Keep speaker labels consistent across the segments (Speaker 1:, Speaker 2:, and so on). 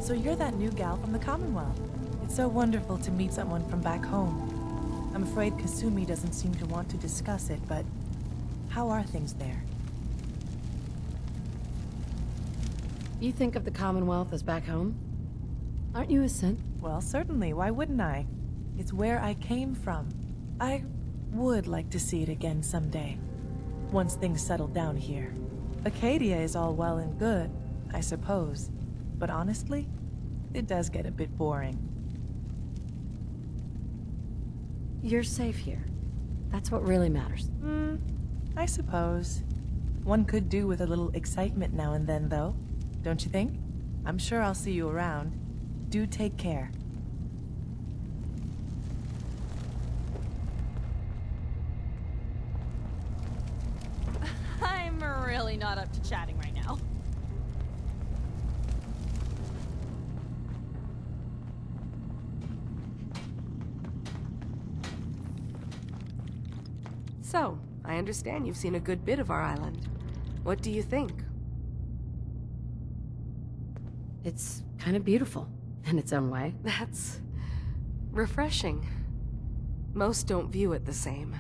Speaker 1: So you're that new gal from the Commonwealth. It's so wonderful to meet someone from back home. I'm afraid Kasumi doesn't seem to want to discuss it, but how are things there?
Speaker 2: You think of the Commonwealth as back home? Aren't you a Sith?
Speaker 1: Well, certainly. Why wouldn't I? It's where I came from. I would like to see it again someday, once things settle down here. Acadia is all well and good, I suppose. But honestly, it does get a bit boring.
Speaker 2: You're safe here. That's what really matters.
Speaker 1: I suppose. One could do with a little excitement now and then, though. Don't you think? I'm sure I'll see you around. Do take care.
Speaker 3: I'm really not up to chatting right now.
Speaker 4: So, I understand you've seen a good bit of our island. What do you think?
Speaker 2: It's kind of beautiful, in its own way.
Speaker 4: That's refreshing. Most don't view it the same.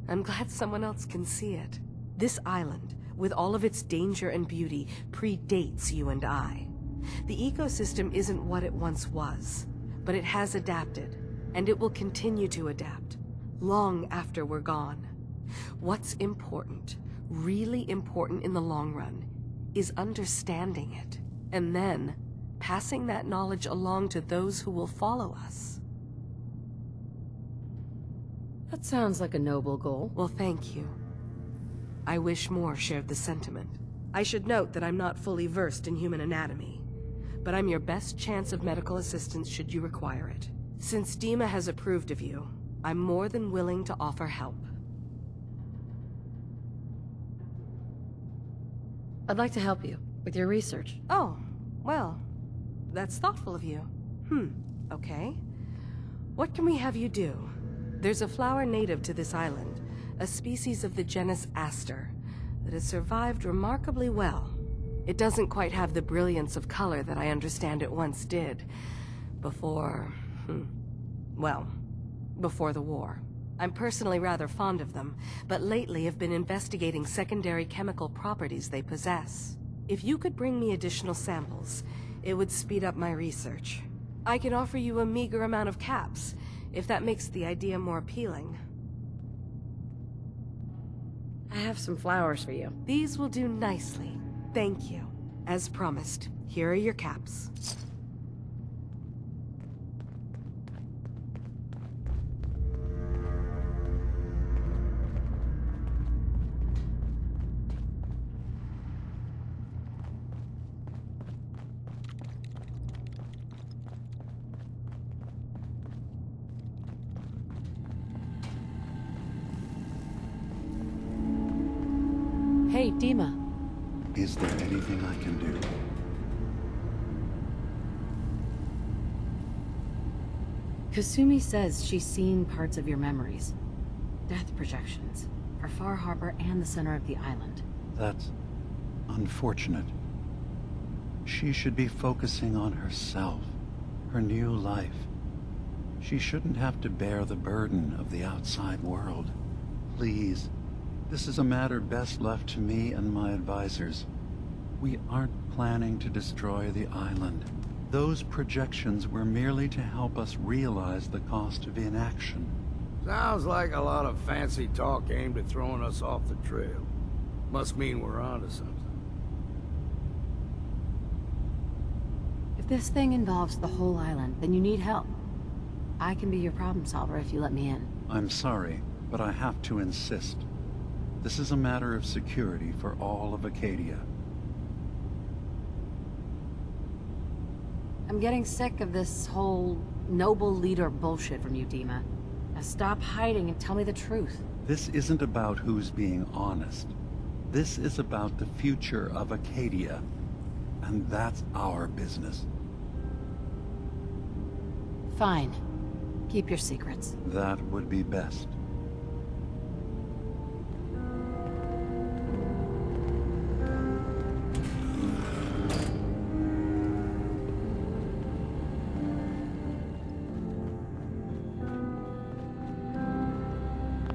Speaker 4: I'm glad someone else can see it. This island, with all of its danger and beauty, predates you and I. The ecosystem isn't what it once was, but it has adapted, and it will continue to adapt, long after we're gone. What's important, really important in the long run, is understanding it, and then passing that knowledge along to those who will follow us.
Speaker 2: That sounds like a noble goal.
Speaker 4: Well, thank you. I wish more shared the sentiment. I should note that I'm not fully versed in human anatomy, but I'm your best chance of medical assistance should you require it. Since Dima has approved of you, I'm more than willing to offer help.
Speaker 2: I'd like to help you with your research.
Speaker 4: Oh, well, that's thoughtful of you. Okay. What can we have you do? There's a flower native to this island, a species of the genus Aster, that has survived remarkably well. It doesn't quite have the brilliance of color that I understand it once did. Before the war. I'm personally rather fond of them, but lately have been investigating secondary chemical properties they possess. If you could bring me additional samples, it would speed up my research. I can offer you a meager amount of caps, if that makes the idea more appealing.
Speaker 2: I have some flowers for you.
Speaker 4: These will do nicely. Thank you. As promised, here are your caps.
Speaker 2: Hey, Dima.
Speaker 5: Is there anything I can do?
Speaker 2: Kasumi says she's seen parts of your memories. Death projections. For Far Harbor and the center of the island.
Speaker 5: That's unfortunate. She should be focusing on herself, her new life. She shouldn't have to bear the burden of the outside world. Please, this is a matter best left to me and my advisors. We aren't planning to destroy the island. Those projections were merely to help us realize the cost of inaction.
Speaker 6: Sounds like a lot of fancy talk aimed at throwing us off the trail. Must mean we're onto something.
Speaker 2: If this thing involves the whole island, then you need help. I can be your problem solver if you let me in.
Speaker 5: I'm sorry, but I have to insist. This is a matter of security for all of Acadia.
Speaker 2: I'm getting sick of this whole noble leader bullshit from you, Dima. Now stop hiding and tell me the truth.
Speaker 5: This isn't about who's being honest. This is about the future of Acadia. And that's our business.
Speaker 2: Fine. Keep your secrets.
Speaker 5: That would be best.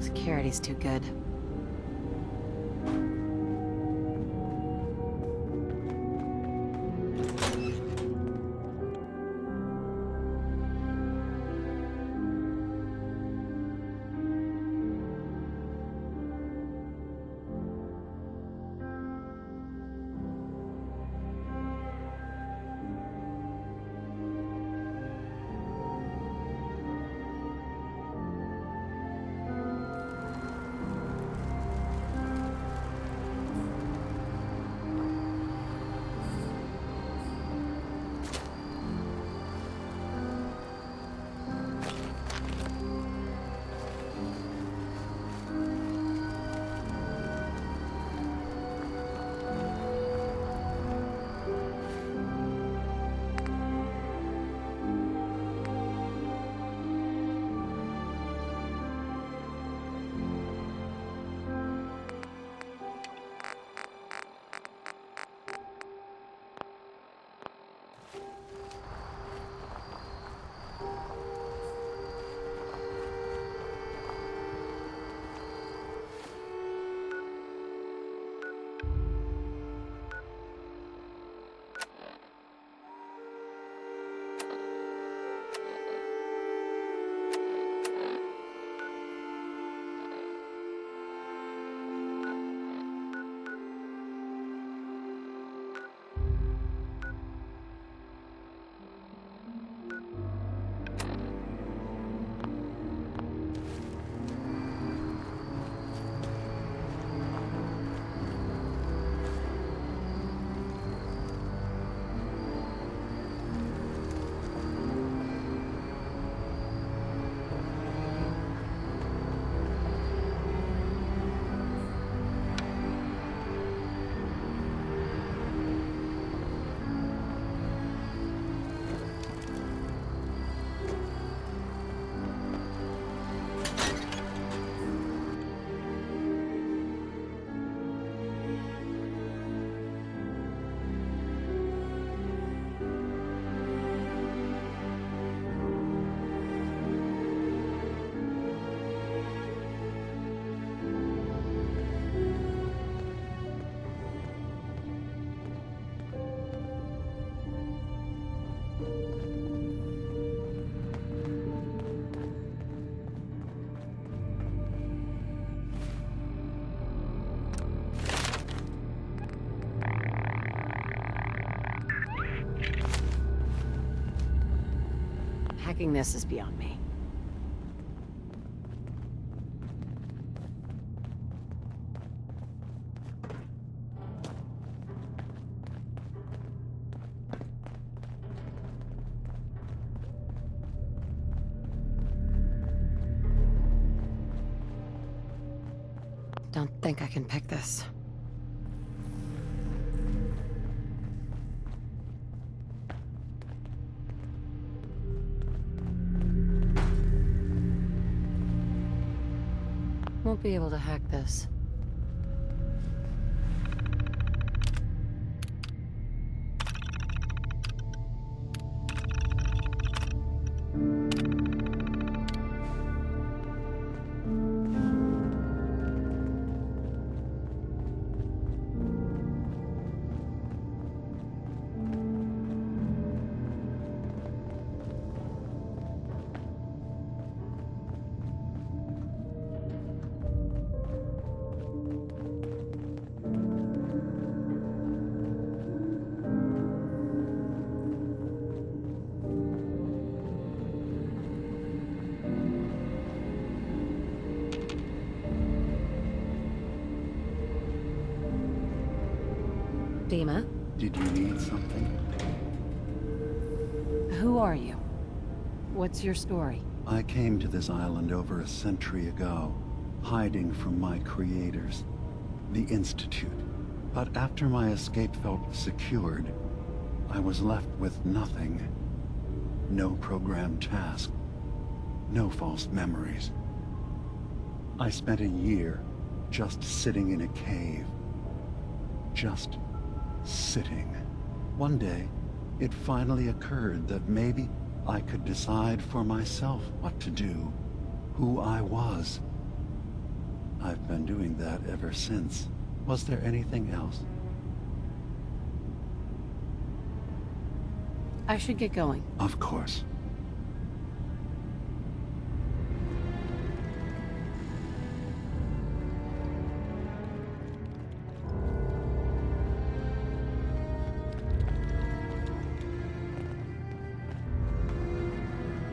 Speaker 2: Security's too good. Hacking this is beyond me. Don't think I can pick this. Won't be able to hack this. Dima?
Speaker 5: Did you need something?
Speaker 2: Who are you? What's your story?
Speaker 5: I came to this island over a century ago, hiding from my creators, the Institute. But after my escape felt secured, I was left with nothing. No programmed task. No false memories. I spent a year just sitting in a cave. Just sitting. One day, it finally occurred that maybe I could decide for myself what to do, who I was. I've been doing that ever since. Was there anything else?
Speaker 2: I should get going.
Speaker 5: Of course.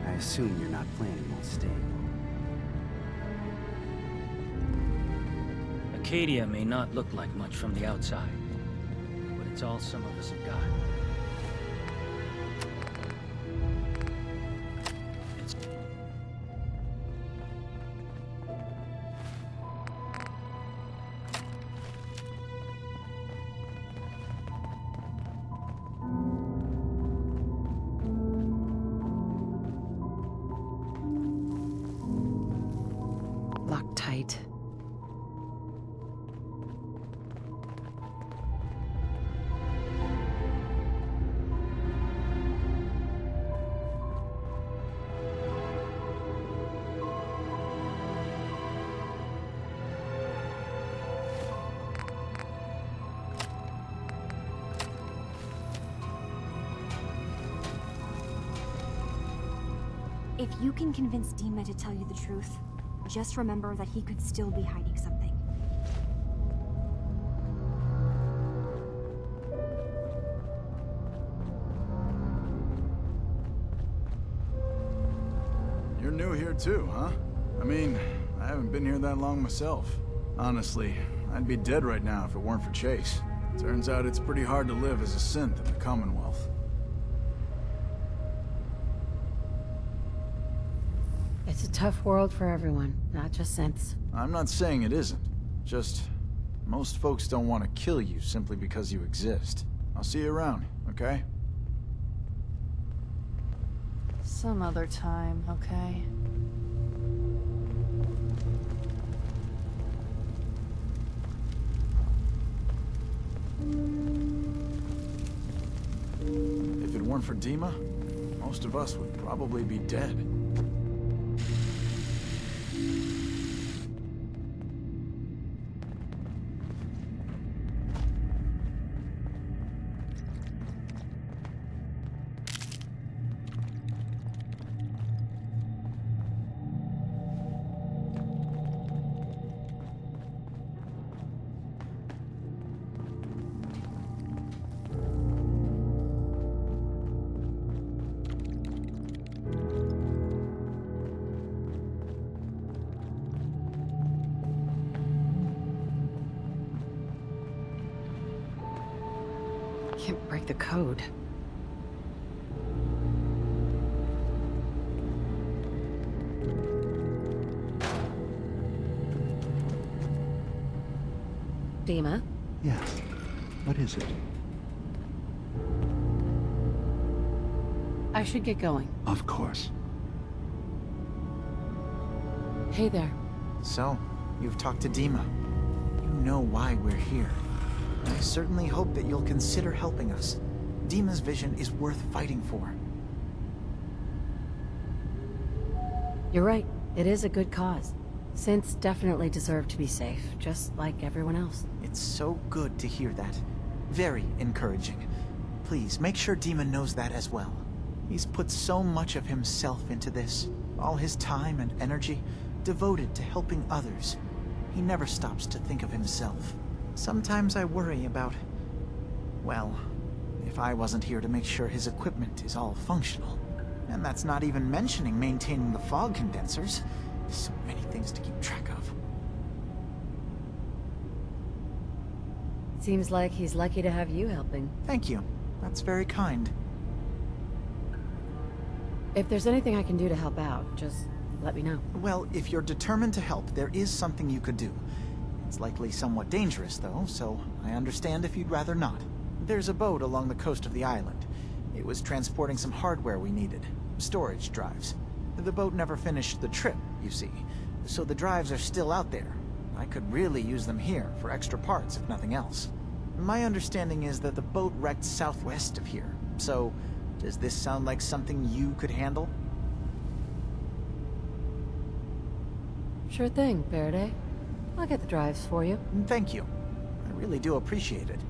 Speaker 7: I assume you're not planning on staying.
Speaker 8: Acadia may not look like much from the outside, but it's all some of us have got. It's...
Speaker 2: Locked tight.
Speaker 9: If you can convince Dima to tell you the truth, just remember that he could still be hiding something.
Speaker 10: You're new here too, huh? I mean, I haven't been here that long myself. Honestly, I'd be dead right now if it weren't for Chase. Turns out it's pretty hard to live as a synth in the Commonwealth.
Speaker 2: It's a tough world for everyone, not just synths.
Speaker 10: I'm not saying it isn't. Just, most folks don't want to kill you simply because you exist. I'll see you around, okay?
Speaker 3: Some other time, okay?
Speaker 10: If it weren't for Dima, most of us would probably be dead.
Speaker 2: Can't break the code. Dima?
Speaker 5: Yes. What is it?
Speaker 2: I should get going.
Speaker 5: Of course.
Speaker 2: Hey there.
Speaker 11: So, you've talked to Dima. You know why we're here. I certainly hope that you'll consider helping us. Dima's vision is worth fighting for.
Speaker 2: You're right. It is a good cause. Synths definitely deserve to be safe, just like everyone else.
Speaker 11: It's so good to hear that. Very encouraging. Please, make sure Dima knows that as well. He's put so much of himself into this. All his time and energy devoted to helping others. He never stops to think of himself. Sometimes I worry about... well, if I wasn't here to make sure his equipment is all functional. And that's not even mentioning maintaining the fog condensers. So many things to keep track of.
Speaker 2: Seems like he's lucky to have you helping.
Speaker 11: Thank you. That's very kind.
Speaker 2: If there's anything I can do to help out, just let me know.
Speaker 11: Well, if you're determined to help, there is something you could do. It's likely somewhat dangerous, though, so I understand if you'd rather not. There's a boat along the coast of the island. It was transporting some hardware we needed. Storage drives. The boat never finished the trip, you see, so the drives are still out there. I could really use them here for extra parts, if nothing else. My understanding is that the boat wrecked southwest of here, so does this sound like something you could handle?
Speaker 2: Sure thing, Faraday. I'll get the drives for you.
Speaker 11: Thank you. I really do appreciate it.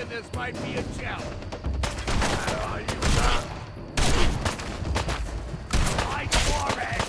Speaker 6: This might be a challenge. Are you done? Fight for it!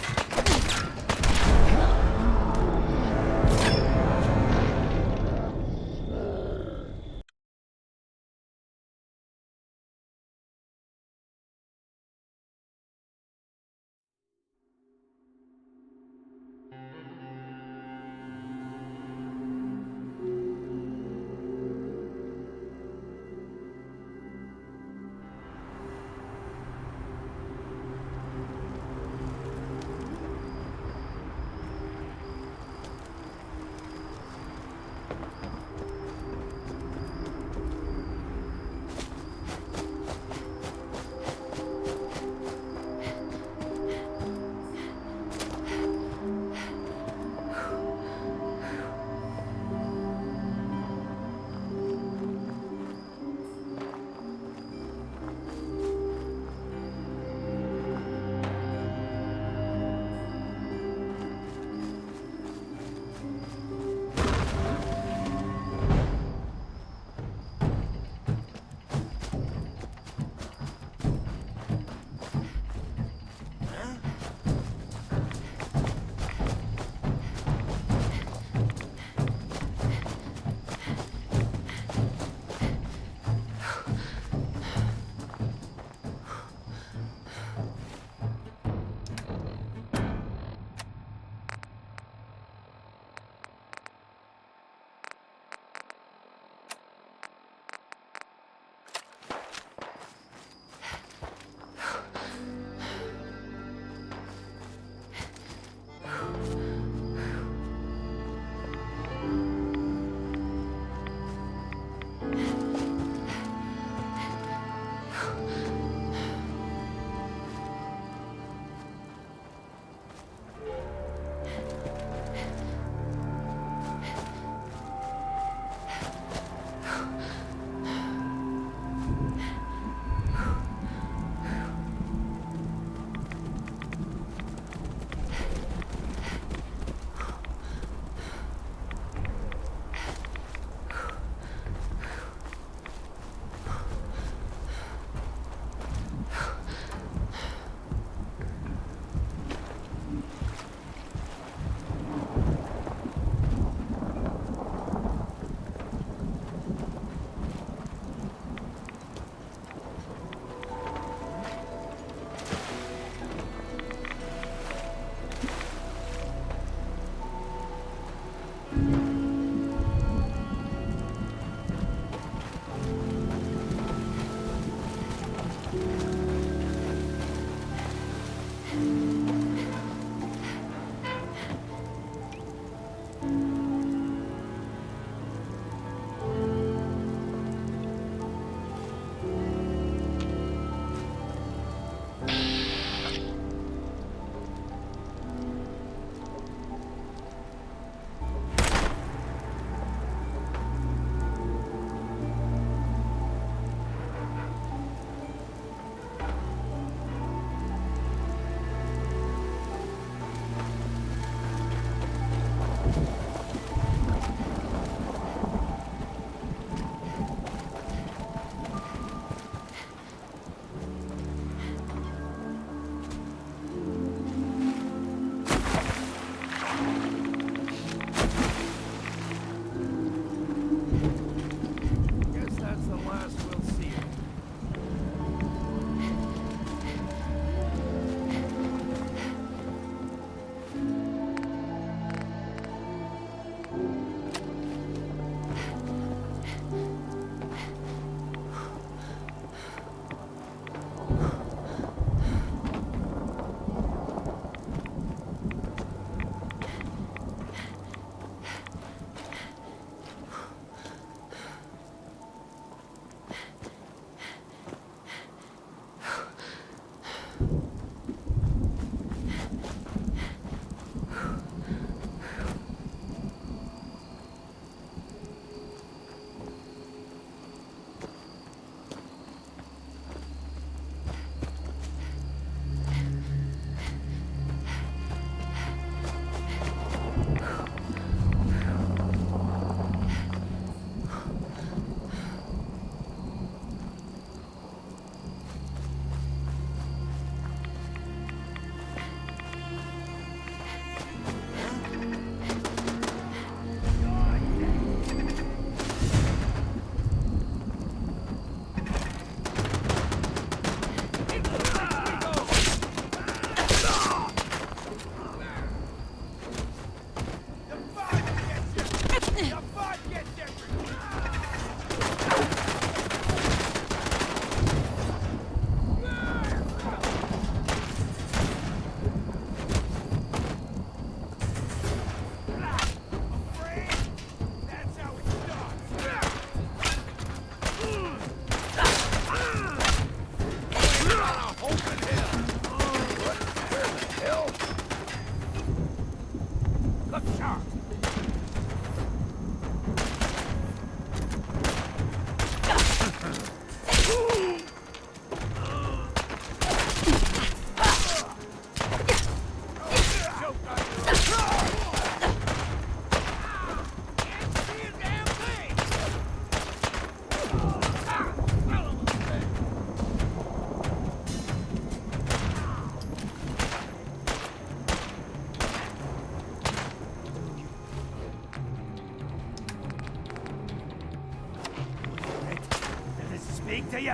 Speaker 6: to you!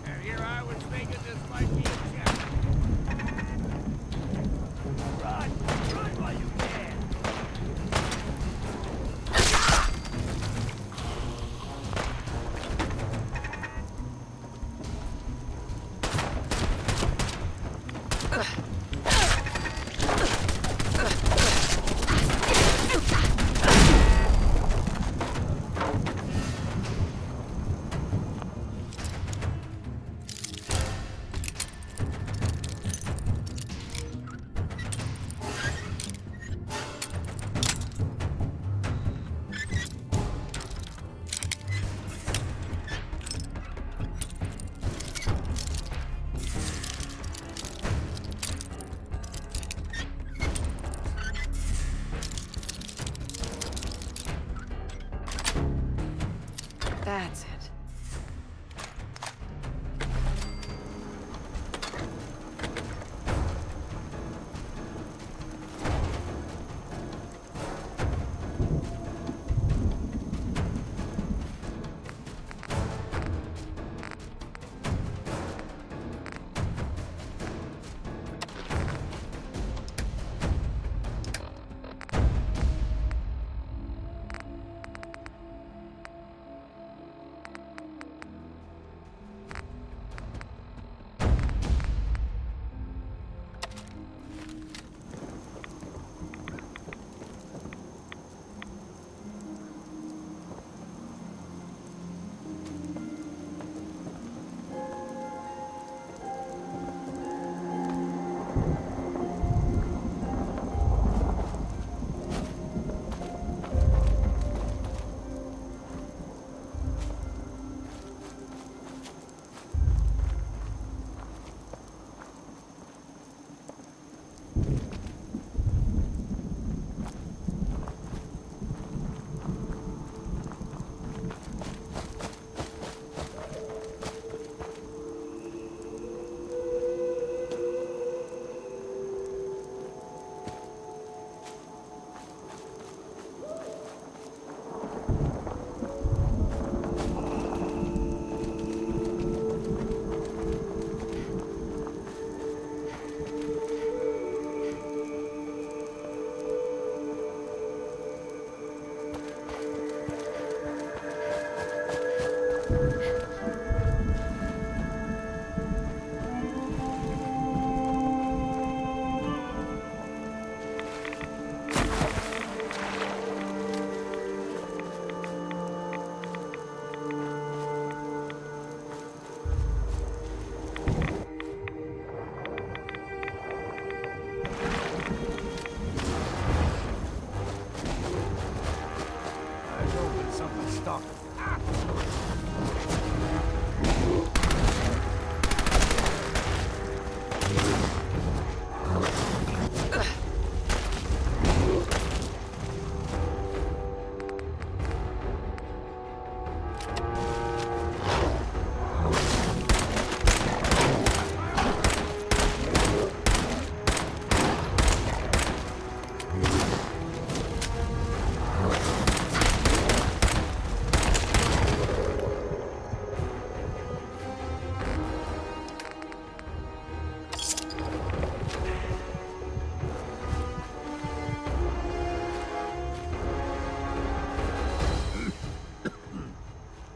Speaker 6: And here I was thinking this might be a chance. Run! Run while you can!
Speaker 2: That's it.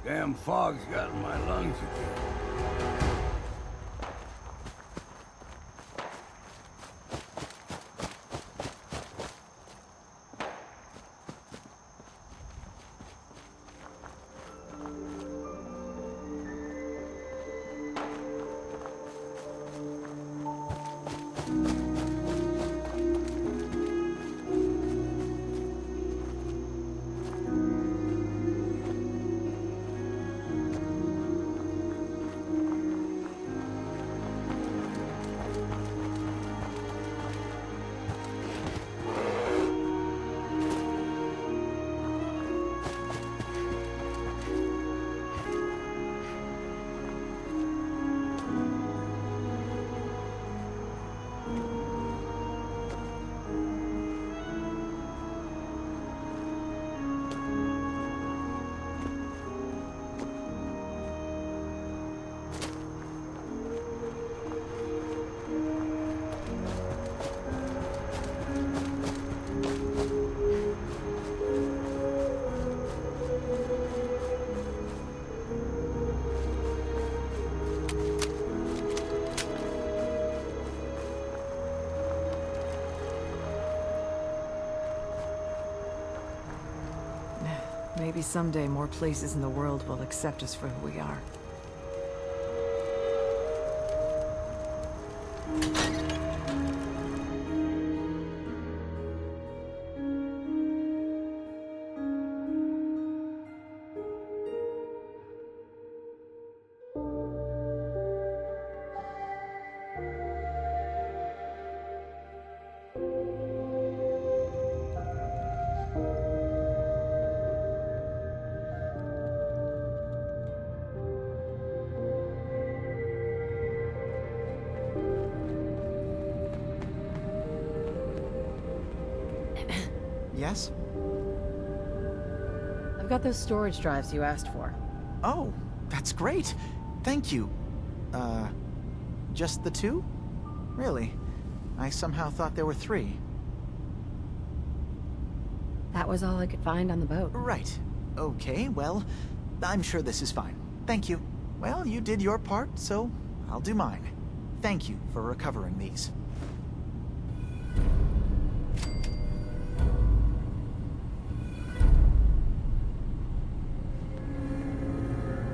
Speaker 6: Damn fog's got in my lungs again.
Speaker 3: Maybe someday more places in the world will accept us for who we are.
Speaker 11: Yes?
Speaker 2: I've got those storage drives you asked for.
Speaker 11: Oh, that's great. Thank you. Just the 2? Really? I somehow thought there were 3.
Speaker 2: That was all I could find on the boat.
Speaker 11: Right. Okay, well, I'm sure this is fine. Thank you. Well, you did your part, so I'll do mine. Thank you for recovering these.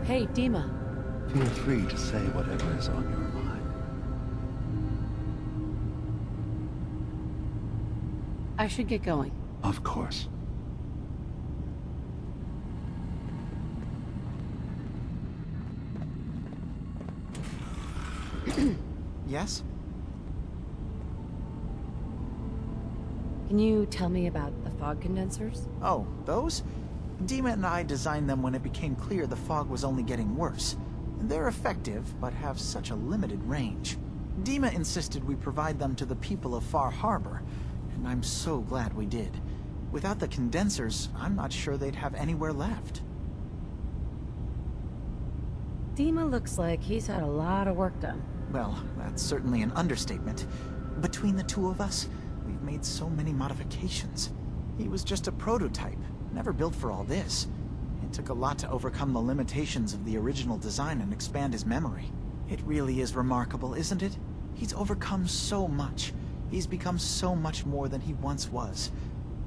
Speaker 2: Hey, Dima.
Speaker 5: Feel free to say whatever is on your mind.
Speaker 2: I should get going.
Speaker 5: Of course.
Speaker 11: Yes?
Speaker 2: Can you tell me about the fog condensers?
Speaker 11: Oh, those? Dima and I designed them when it became clear the fog was only getting worse. They're effective, but have such a limited range. Dima insisted we provide them to the people of Far Harbor, and I'm so glad we did. Without the condensers, I'm not sure they'd have anywhere left.
Speaker 2: Dima looks like he's had a lot of work done.
Speaker 11: Well, that's certainly an understatement. Between the 2 of us, we've made so many modifications. He was just a prototype, never built for all this. It took a lot to overcome the limitations of the original design and expand his memory. It really is remarkable, isn't it? He's overcome so much. He's become so much more than he once was.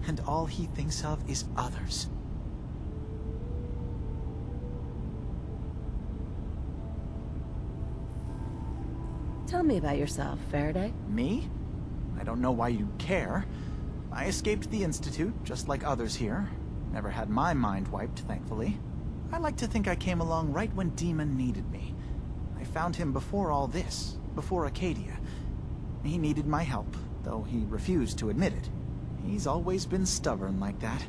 Speaker 11: And all he thinks of is others.
Speaker 2: Tell me about yourself, Faraday.
Speaker 11: Me? I don't know why you care. I escaped the Institute, just like others here. Never had my mind wiped, thankfully. I like to think I came along right when Demon needed me. I found him before all this, before Acadia. He needed my help, though he refused to admit it. He's always been stubborn like that.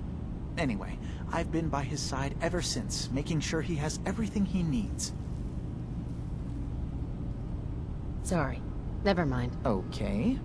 Speaker 11: Anyway, I've been by his side ever since, making sure he has everything he needs.
Speaker 2: Sorry. Never mind.
Speaker 11: Okay.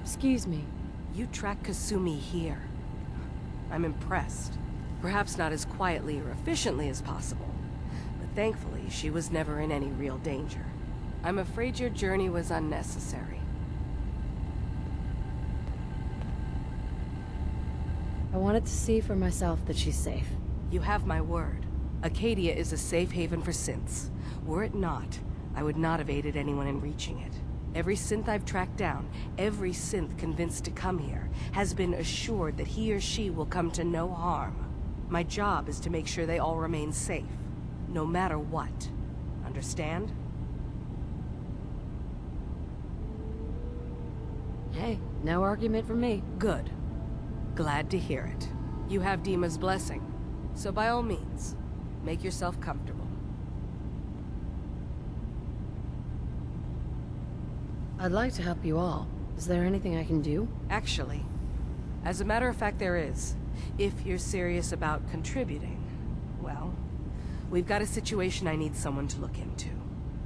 Speaker 2: Excuse me.
Speaker 4: You track Kasumi here. I'm impressed. Perhaps not as quietly or efficiently as possible, but thankfully she was never in any real danger. I'm afraid your journey was unnecessary.
Speaker 2: I wanted to see for myself that she's safe.
Speaker 4: You have my word. Acadia is a safe haven for synths. Were it not, I would not have aided anyone in reaching it. Every synth I've tracked down, every synth convinced to come here, has been assured that he or she will come to no harm. My job is to make sure they all remain safe, no matter what. Understand?
Speaker 2: Hey, no argument from me.
Speaker 4: Good. Glad to hear it. You have Dima's blessing, so by all means, make yourself comfortable.
Speaker 2: I'd like to help you all. Is there anything I can do?
Speaker 4: Actually, as a matter of fact there is. If you're serious about contributing, well, we've got a situation I need someone to look into.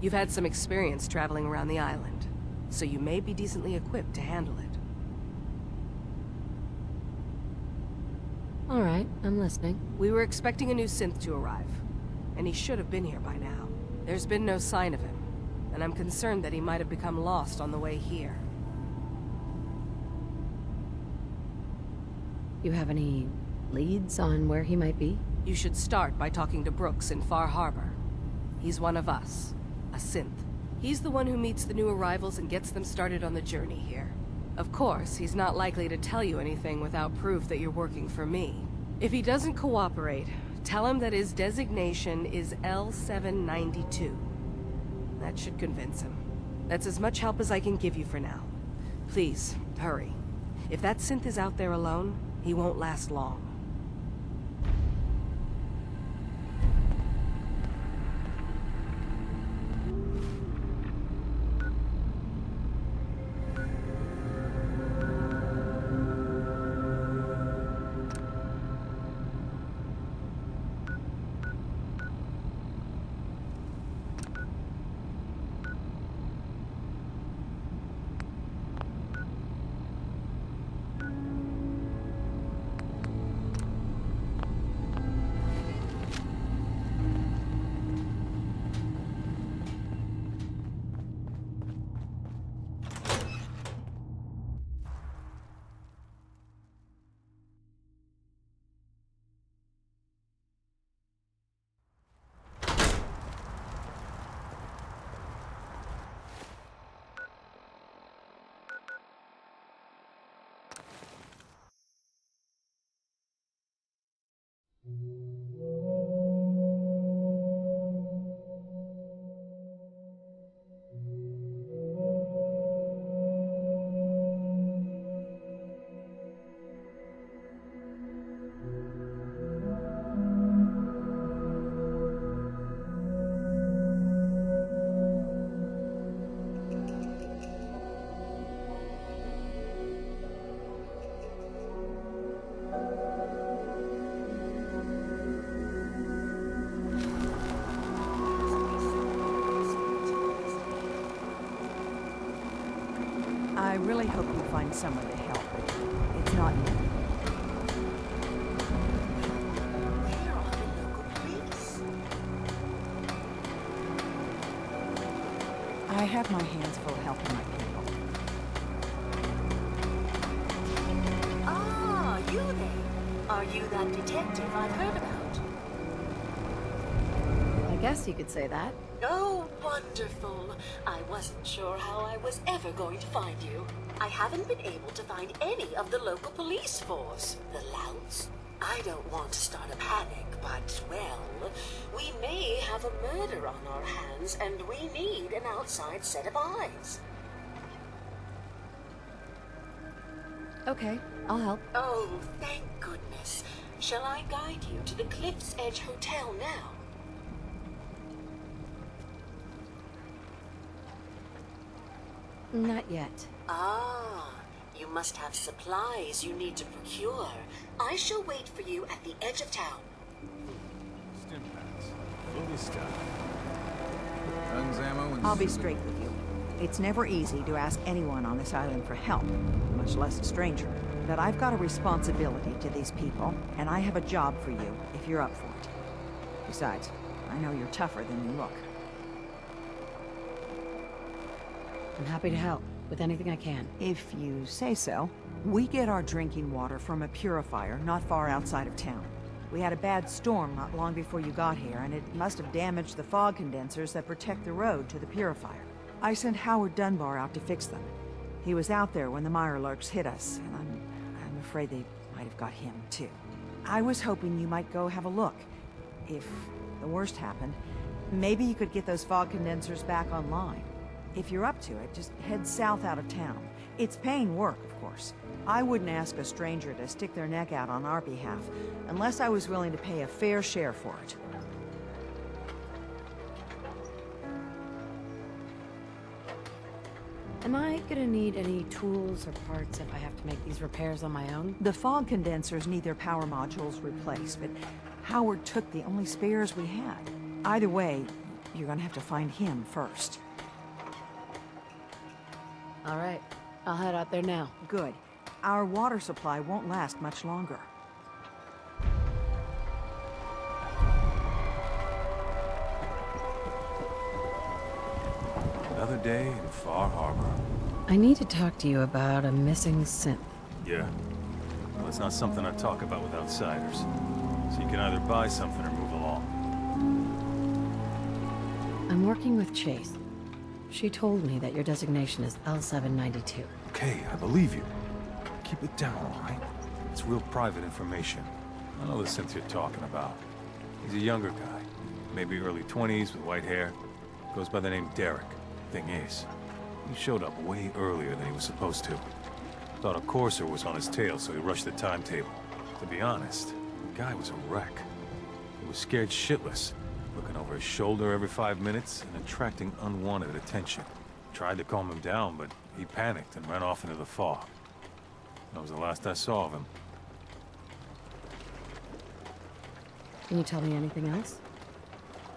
Speaker 4: You've had some experience traveling around the island, so you may be decently equipped to handle it.
Speaker 2: All right, I'm listening.
Speaker 4: We were expecting a new synth to arrive, and he should have been here by now. There's been no sign of him, and I'm concerned that he might have become lost on the way here.
Speaker 2: You have any leads on where he might be?
Speaker 4: You should start by talking to Brooks in Far Harbor. He's one of us, a synth. He's the one who meets the new arrivals and gets them started on the journey here. Of course, he's not likely to tell you anything without proof that you're working for me. If he doesn't cooperate, tell him that his designation is L792. That should convince him. That's as much help as I can give you for now. Please, hurry. If that synth is out there alone, he won't last long.
Speaker 3: I really hope you find someone to help. It's not me. I have my hands full helping my people.
Speaker 12: Ah, you there? Are you that detective I've heard about?
Speaker 2: I guess you could say that.
Speaker 12: Oh, wonderful. I wasn't sure how I was ever going to find you. I haven't been able to find any of the local police force. The louts. I don't want to start a panic, but, well, we may have a murder on our hands, and we need an outside set of eyes.
Speaker 2: Okay, I'll help.
Speaker 12: Oh, thank goodness. Shall I guide you to the Cliff's Edge Hotel now?
Speaker 2: Not yet.
Speaker 12: Ah, you must have supplies you need to procure. I shall wait for you at the edge of town.
Speaker 10: Stimpaks. Fully stocked. Guns, ammo, and...
Speaker 3: I'll be straight with you. It's never easy to ask anyone on this island for help, much less a stranger. But I've got a responsibility to these people, and I have a job for you if you're up for it. Besides, I know you're tougher than you look.
Speaker 2: I'm happy to help with anything I can.
Speaker 3: If you say so. We get our drinking water from a purifier not far outside of town. We had a bad storm not long before you got here, and it must have damaged the fog condensers that protect the road to the purifier. I sent Howard Dunbar out to fix them. He was out there when the Mirelurks hit us, and I'm afraid they might have got him, too. I was hoping you might go have a look. If the worst happened, maybe you could get those fog condensers back online. If you're up to it, just head south out of town. It's paying work, of course. I wouldn't ask a stranger to stick their neck out on our behalf, unless I was willing to pay a fair share for it.
Speaker 2: And Am I gonna need any tools or parts if I have to make these repairs on my own?
Speaker 3: The fog condensers need their power modules replaced, but Howard took the only spares we had. Either way, you're gonna have to find him first.
Speaker 2: All right, I'll head out there now.
Speaker 3: Good. Our water supply won't last much longer.
Speaker 13: Another day in Far Harbor.
Speaker 2: I need to talk to you about a missing synth.
Speaker 13: Yeah? Well, it's not something I talk about with outsiders. So you can either buy something or move along.
Speaker 2: I'm working with Chase. She told me that your designation is L792.
Speaker 13: Okay, I believe you. Keep it down, all right? It's real private information. I know the synth you're talking about. He's a younger guy. Maybe early 20s with white hair. Goes by the name Derek. Thing is, he showed up way earlier than he was supposed to. Thought a courser was on his tail, so he rushed the timetable. To be honest, the guy was a wreck. He was scared shitless, looking over his shoulder every 5 minutes and attracting unwanted attention. Tried to calm him down, but he panicked and ran off into the fog. That was the last I saw of him.
Speaker 2: Can you tell me anything else?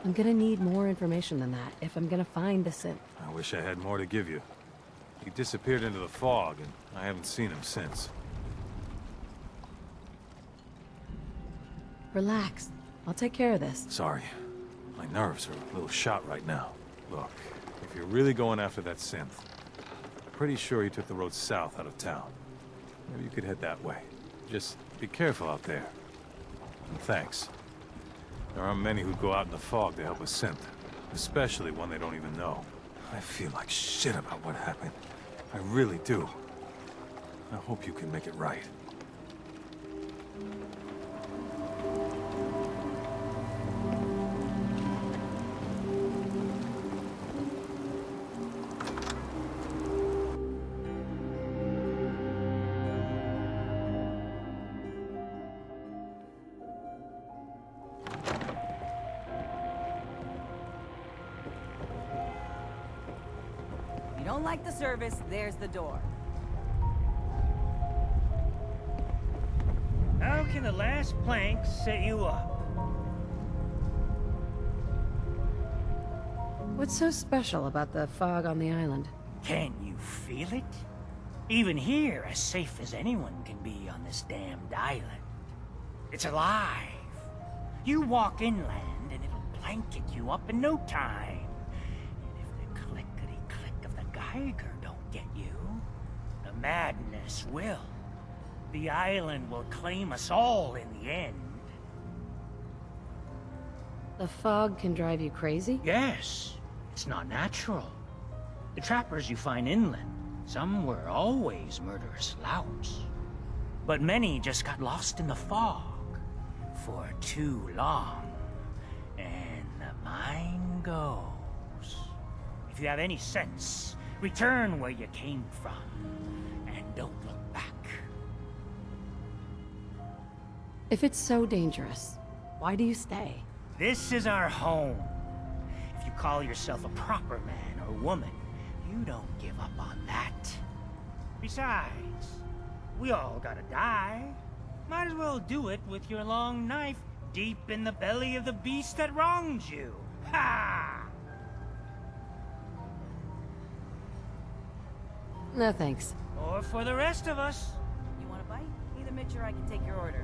Speaker 2: I'm gonna need more information than that if I'm gonna find the synth.
Speaker 13: I wish I had more to give you. He disappeared into the fog, and I haven't seen him since.
Speaker 2: Relax. I'll take care of this.
Speaker 13: Sorry. My nerves are a little shot right now. Look, if you're really going after that synth, I'm pretty sure he took the road south out of town. Maybe you could head that way. Just be careful out there. And thanks. There aren't many who go out in the fog to help a synth, especially one they don't even know. I feel like shit about what happened. I really do. I hope you can make it right.
Speaker 14: Don't like the service, there's the door.
Speaker 8: How can the last plank set you up?
Speaker 2: What's so special about the fog on the island?
Speaker 8: Can you feel it? Even here, as safe as anyone can be on this damned island. It's alive. You walk inland and it'll blanket you up in no time. Tiger don't get you. The madness will. The island will claim us all in the end.
Speaker 2: The fog can drive you crazy?
Speaker 8: Yes. It's not natural. The trappers you find inland, some were always murderous louts. But many just got lost in the fog for too long. And the mind goes. If you have any sense, return where you came from, and don't look back.
Speaker 2: If it's so dangerous, why do you stay?
Speaker 8: This is our home. If you call yourself a proper man or woman, you don't give up on that. Besides, we all gotta die. Might as well do it with your long knife deep in the belly of the beast that wrongs you. Ha!
Speaker 2: No thanks.
Speaker 8: Or for the rest of us.
Speaker 14: You want a bite? Either Mitch or I can take your order.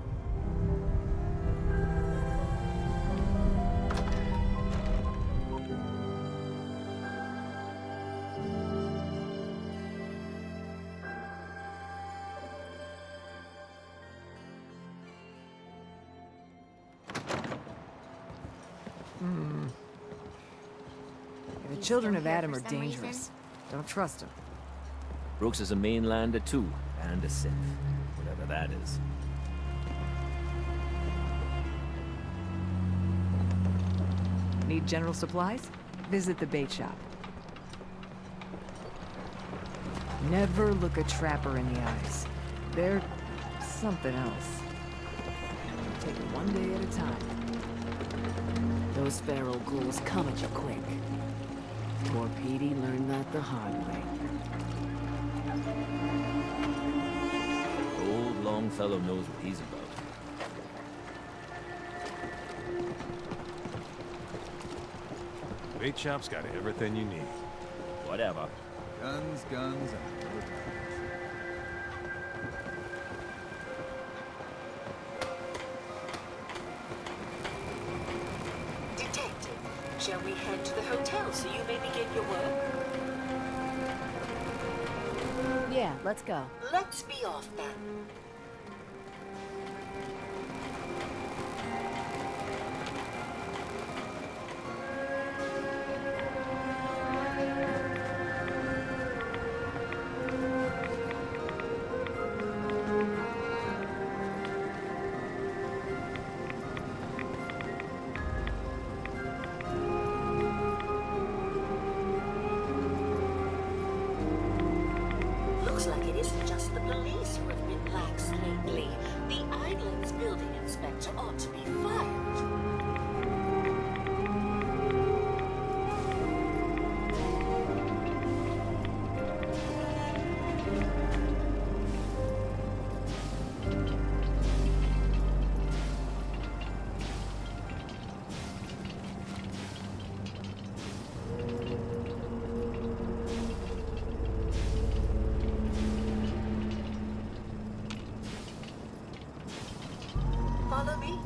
Speaker 3: The children of Adam are dangerous. Don't trust them.
Speaker 15: Brooks is a mainlander too, and a synth, whatever that is.
Speaker 3: Need general supplies? Visit the bait shop. Never look a trapper in the eyes. They're something else. Take it one day at a time.
Speaker 2: Those feral ghouls come at you quick. Poor Petey learned that the hard way.
Speaker 15: Longfellow knows what he's about.
Speaker 13: Bait shop's got everything you need.
Speaker 15: Whatever.
Speaker 13: Guns, guns, and more guns.
Speaker 12: Detective, shall we head to the hotel so you may begin your work?
Speaker 2: Yeah, let's go.
Speaker 12: Let's be off then. Looks like it isn't just the police who have been lax lately. The island's building inspector ought to be fired. Follow me.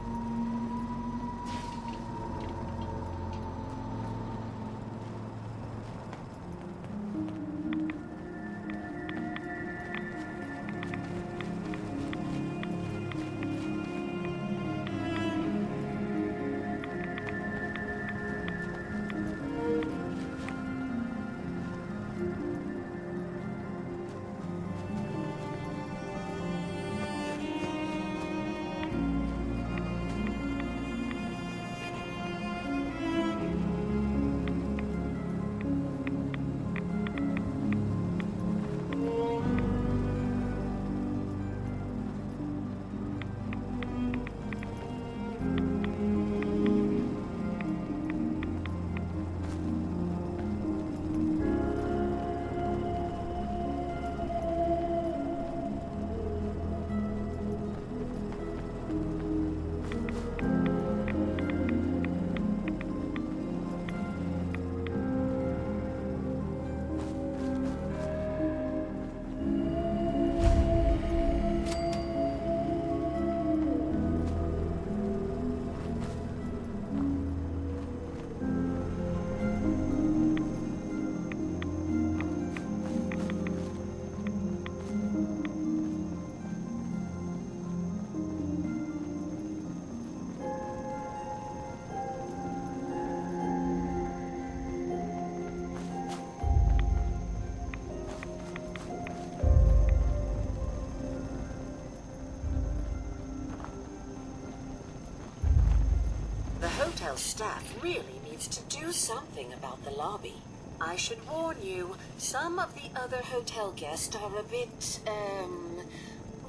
Speaker 12: The hotel staff really needs to do something about the lobby. I should warn you, some of the other hotel guests are a bit,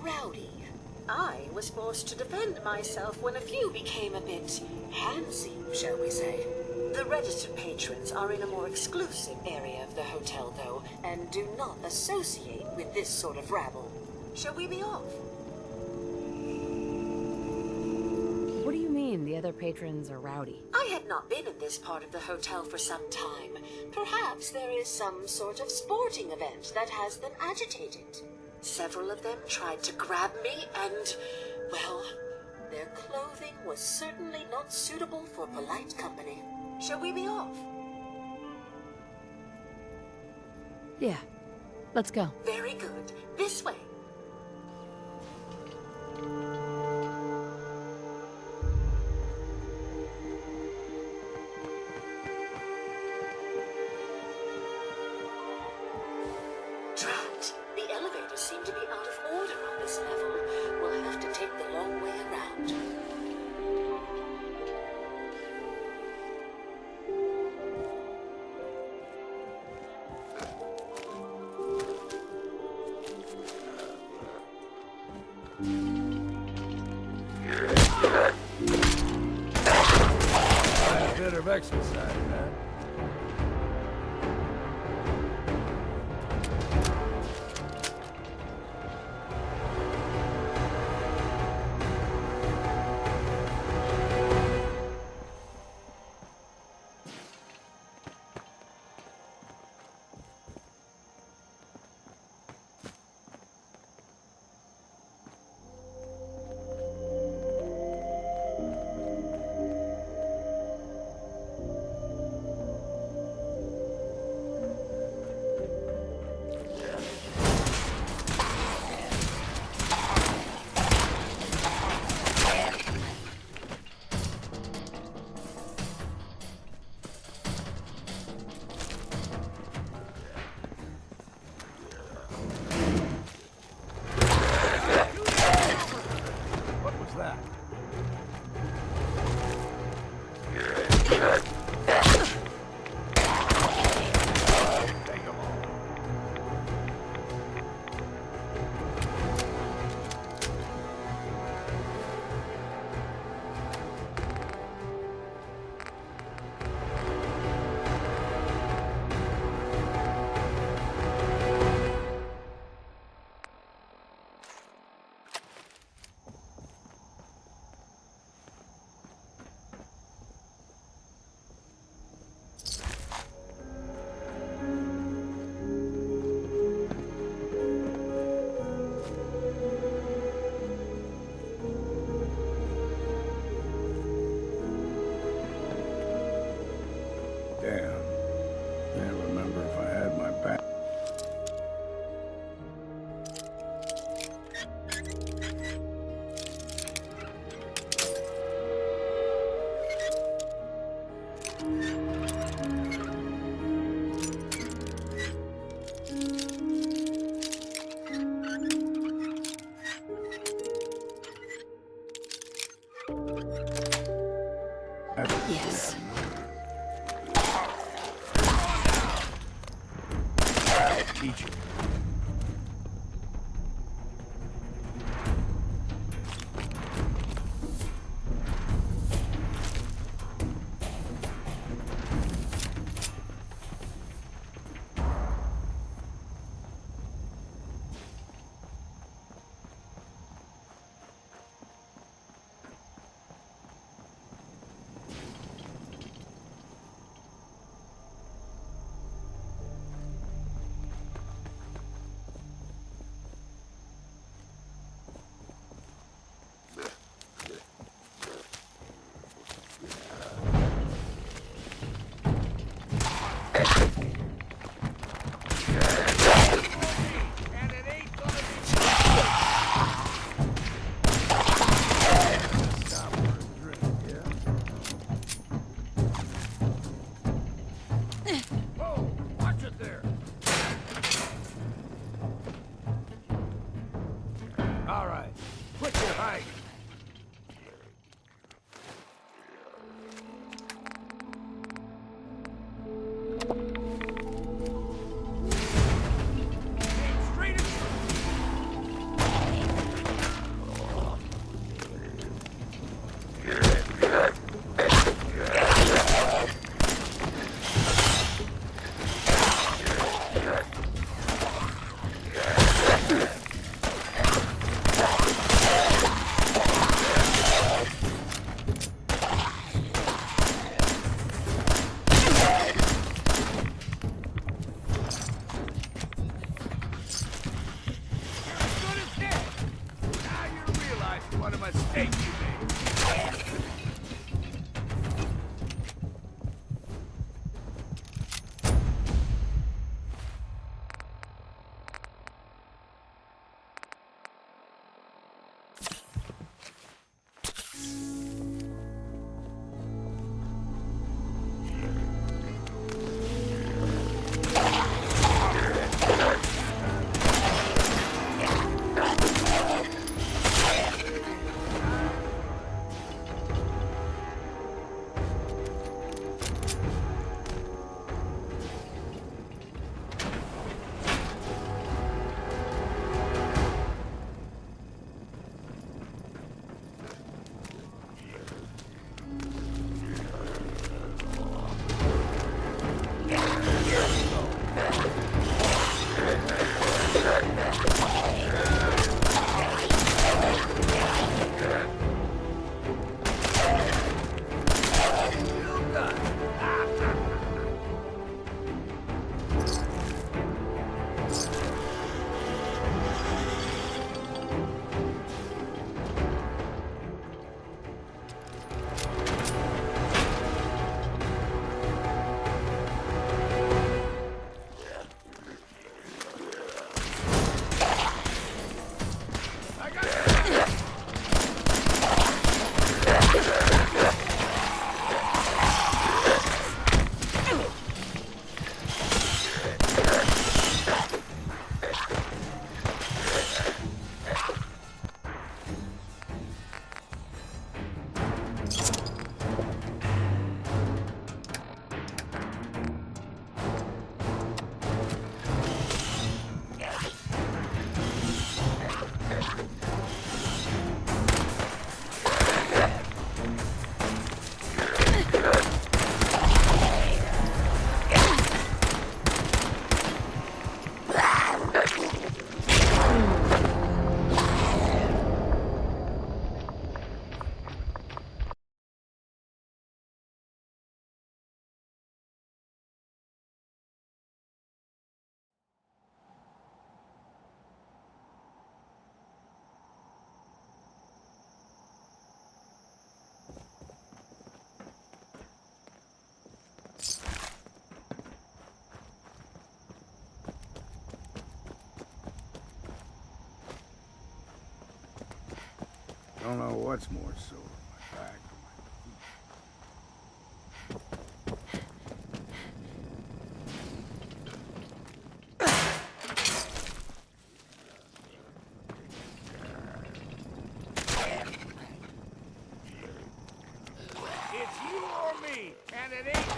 Speaker 12: rowdy. I was forced to defend myself when a few became a bit handsy, shall we say. The registered patrons are in a more exclusive area of the hotel, though, and do not associate with this sort of rabble. Shall we be off?
Speaker 2: What do you mean the other patrons are rowdy?
Speaker 12: I had not been in this part of the hotel for some time. Perhaps there is some sort of sporting event that has them agitated. Several of them tried to grab me and, well, their clothing was certainly not suitable for polite company. Shall we be off?
Speaker 2: Yeah, let's go.
Speaker 12: Very good. This way. Drat. The elevators seem to be out of order on this level. We'll have to take the long way around.
Speaker 6: A bit of exercise, man. Damn. Can't remember if I had my back.
Speaker 4: Yes.
Speaker 6: Teach you. don't know what's more sore, my back
Speaker 16: It's you or me, and it ain't...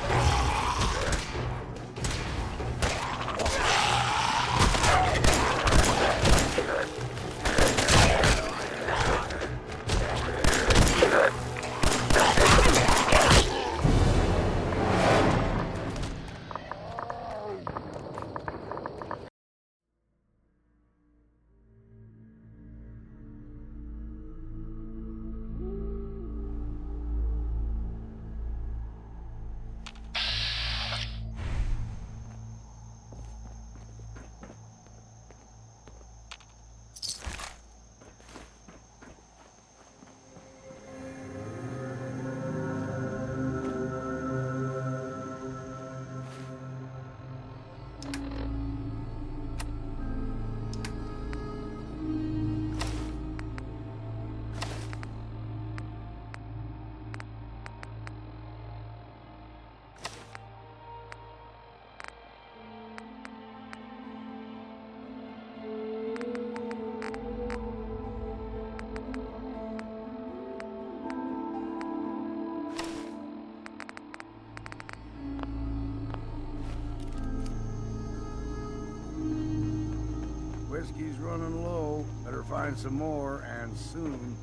Speaker 6: Whiskey's running low. Better find some more, and soon.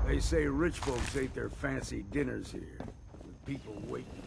Speaker 6: They say rich folks ate their fancy dinners here, with people waiting.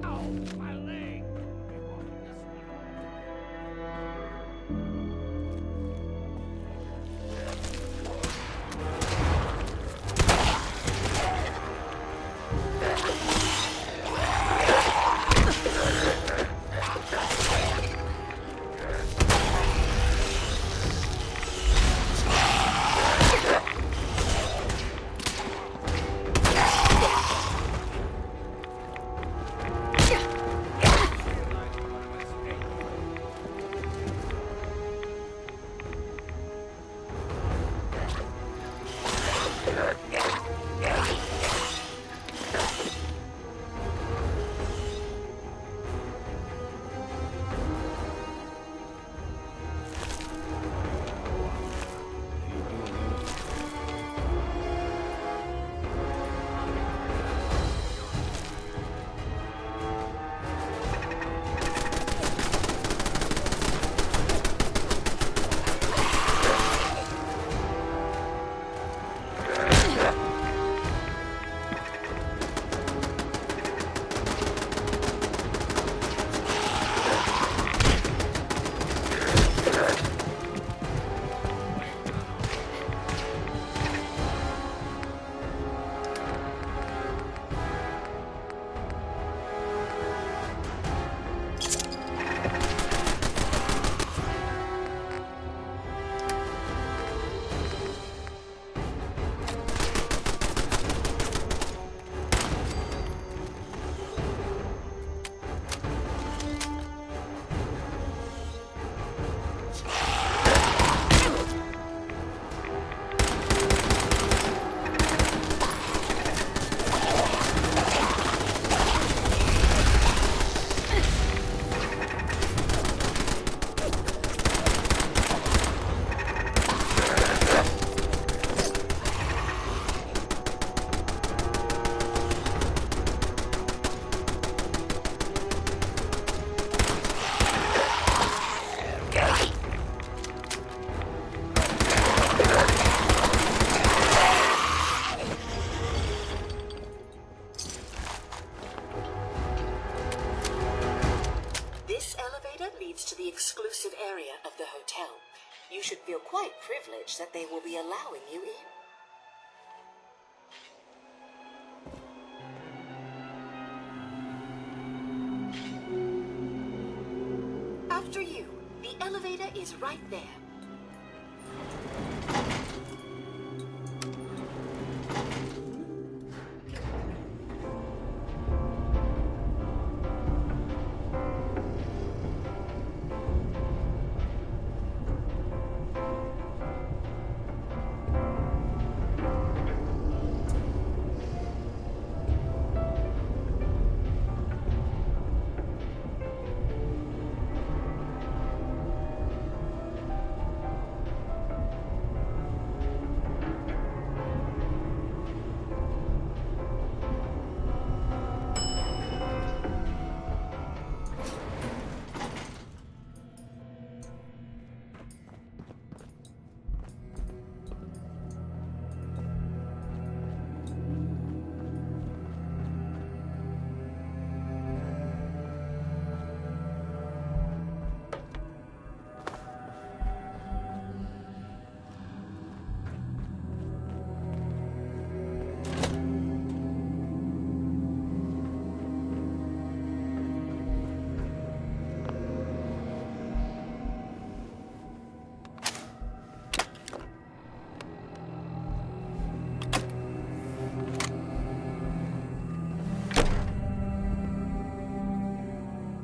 Speaker 16: Ow, my leg!
Speaker 12: feel quite privileged that they will be allowing you in. After you. The elevator is right there.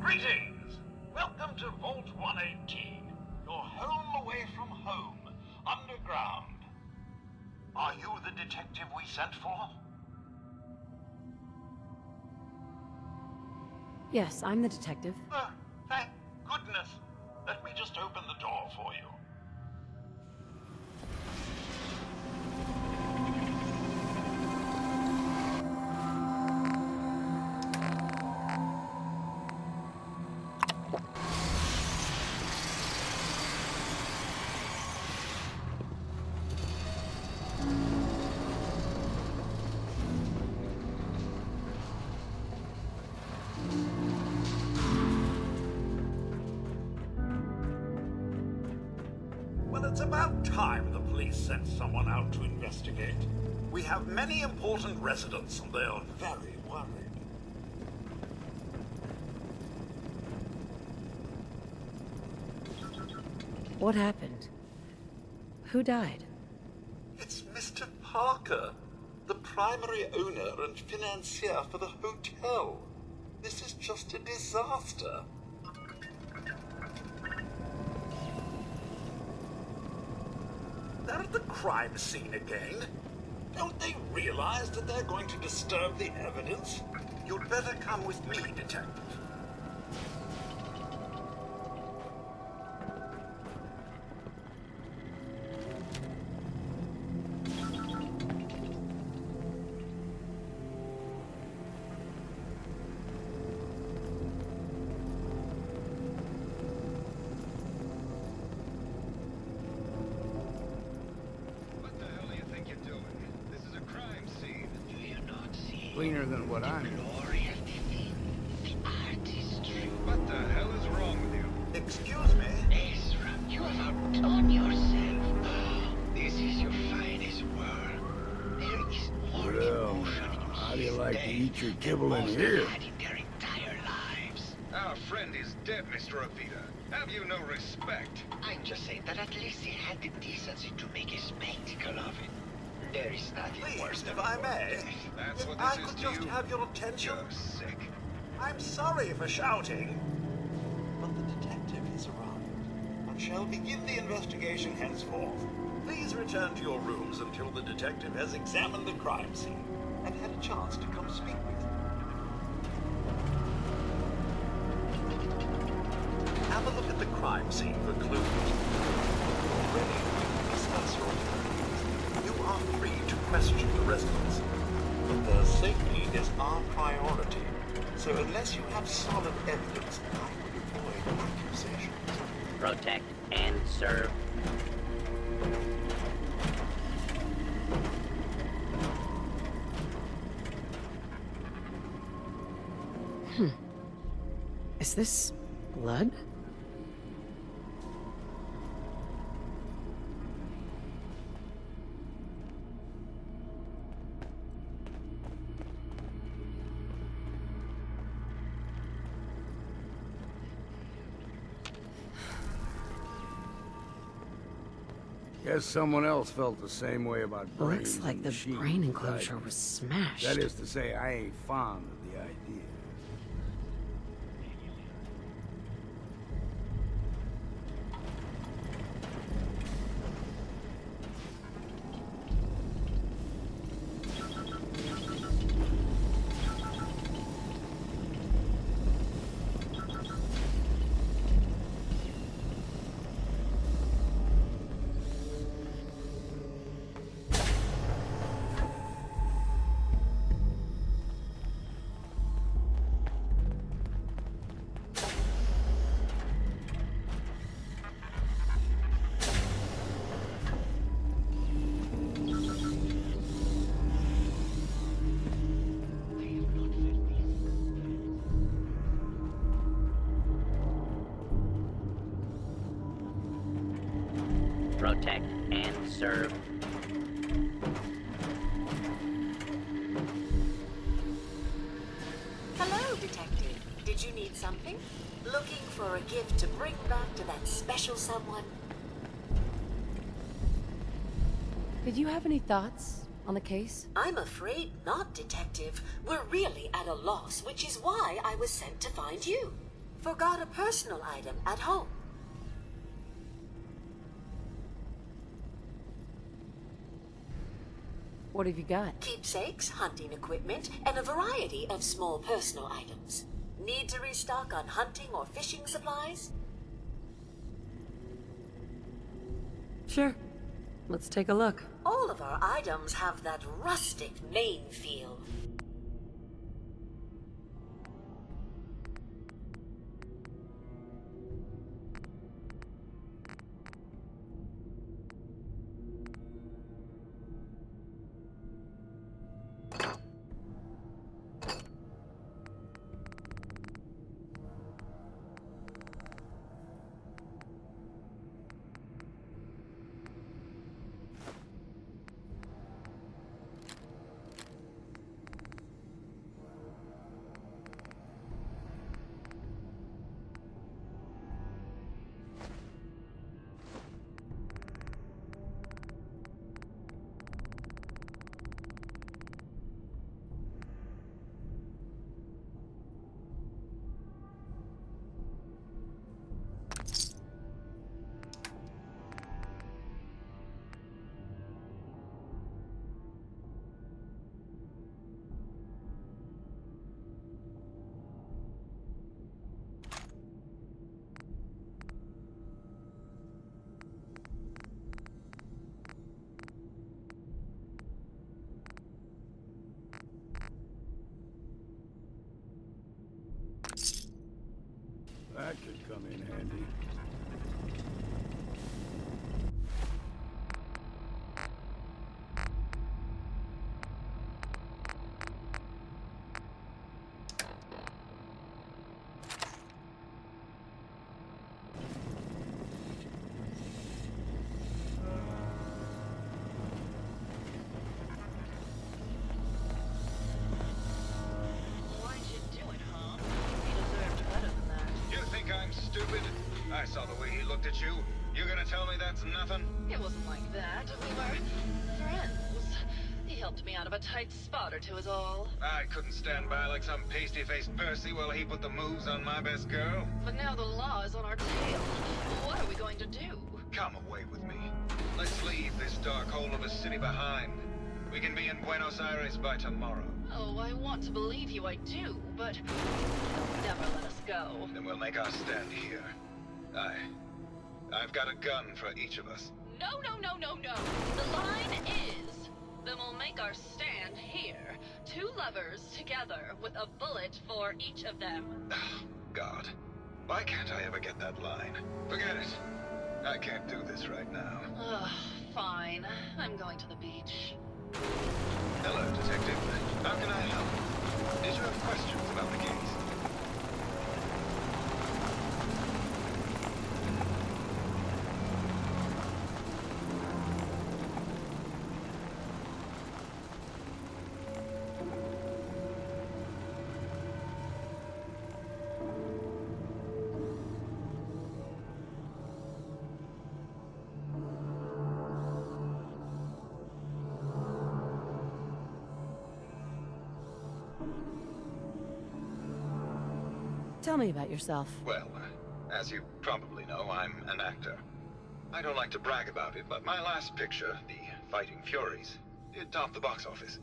Speaker 17: Greetings! Welcome to Vault 118, your home away from home, underground. Are you the detective we sent for?
Speaker 2: Yes, I'm the detective.
Speaker 17: Oh, thank goodness. Let me just open the door for you. Well, it's about time the police sent someone out to investigate. We have many important residents and they're very worried.
Speaker 2: What happened? Who died?
Speaker 17: It's Mr. Parker, the primary owner and financier for the hotel. This is just a disaster. They're at the crime scene again. Don't they realize that they're going to disturb the evidence? You'd better come with me, detective.
Speaker 6: Cleaner than what I'm in.
Speaker 16: What the hell is wrong with you?
Speaker 17: Excuse me?
Speaker 16: Ezra, you have outdone yourself. This is your finest work. There is more emotion in
Speaker 6: How do you
Speaker 16: his
Speaker 6: like to
Speaker 16: death
Speaker 6: eat your
Speaker 16: than
Speaker 6: kibble in
Speaker 16: most
Speaker 6: here?
Speaker 16: had in their entire lives. Our friend is dead, Mr. Avita. Have you no respect? I'm just saying that at least he had the decency to make a spectacle of it. There is nothing worse than
Speaker 17: if I may,
Speaker 16: That's
Speaker 17: if
Speaker 16: what
Speaker 17: I
Speaker 16: this is
Speaker 17: could
Speaker 16: to
Speaker 17: just
Speaker 16: you.
Speaker 17: have your attention.
Speaker 16: You're sick.
Speaker 17: I'm sorry for shouting, but the detective has arrived and shall begin the investigation henceforth. Please return to your rooms until the detective has examined the crime scene and had a chance to come speak with you. Have a look at the crime scene for clues. Already, discuss your findings. You are free to question the residents, but their safety is our priority. So unless you have solid evidence, I would avoid accusations.
Speaker 18: Protect and serve.
Speaker 2: Is this blood?
Speaker 6: Guess someone else felt the same way about brains.
Speaker 2: Looks like
Speaker 6: and
Speaker 2: the
Speaker 6: machines,
Speaker 2: brain
Speaker 6: right?
Speaker 2: enclosure was smashed.
Speaker 6: That is to say, I ain't fond of the idea.
Speaker 18: Protect and serve.
Speaker 12: Hello, Detective. Did you need something? Looking for a gift to bring back to that special someone?
Speaker 2: Did you have any thoughts on the case?
Speaker 12: I'm afraid not, Detective. We're really at a loss, which is why I was sent to find you. Forgot a personal item at home.
Speaker 2: What have you got?
Speaker 12: Keepsakes, hunting equipment, and a variety of small personal items. Need to restock on hunting or fishing supplies?
Speaker 2: Sure. Let's take a look.
Speaker 12: All of our items have that rustic Maine feel.
Speaker 6: That could come in handy.
Speaker 19: Stupid. I saw the way he looked at you. You gonna tell me that's nothing?
Speaker 20: It wasn't like that. We were friends. He helped me out of a tight spot or two is all.
Speaker 19: I couldn't stand by like some pasty-faced Percy while he put the moves on my best girl.
Speaker 20: But now the law is on our tail. What are we going to do?
Speaker 19: Come away with me. Let's leave this dark hole of a city behind. We can be in Buenos Aires by tomorrow.
Speaker 20: Oh, I want to believe you, I do, but you'll never let us go.
Speaker 19: Then we'll make our stand here. I've got a gun for each of us.
Speaker 20: No. The line is, then we'll make our stand here. Two lovers together with a bullet for each of them.
Speaker 19: God. Why can't I ever get that line? Forget it. I can't do this right now.
Speaker 20: Ugh, fine. I'm going to the beach.
Speaker 19: Hello, Detective. How can I help? Did you have questions about the case?
Speaker 2: Tell me about yourself.
Speaker 19: Well, as you probably know, I'm an actor. I don't like to brag about it, but my last picture, The Fighting Furies, did top the box office.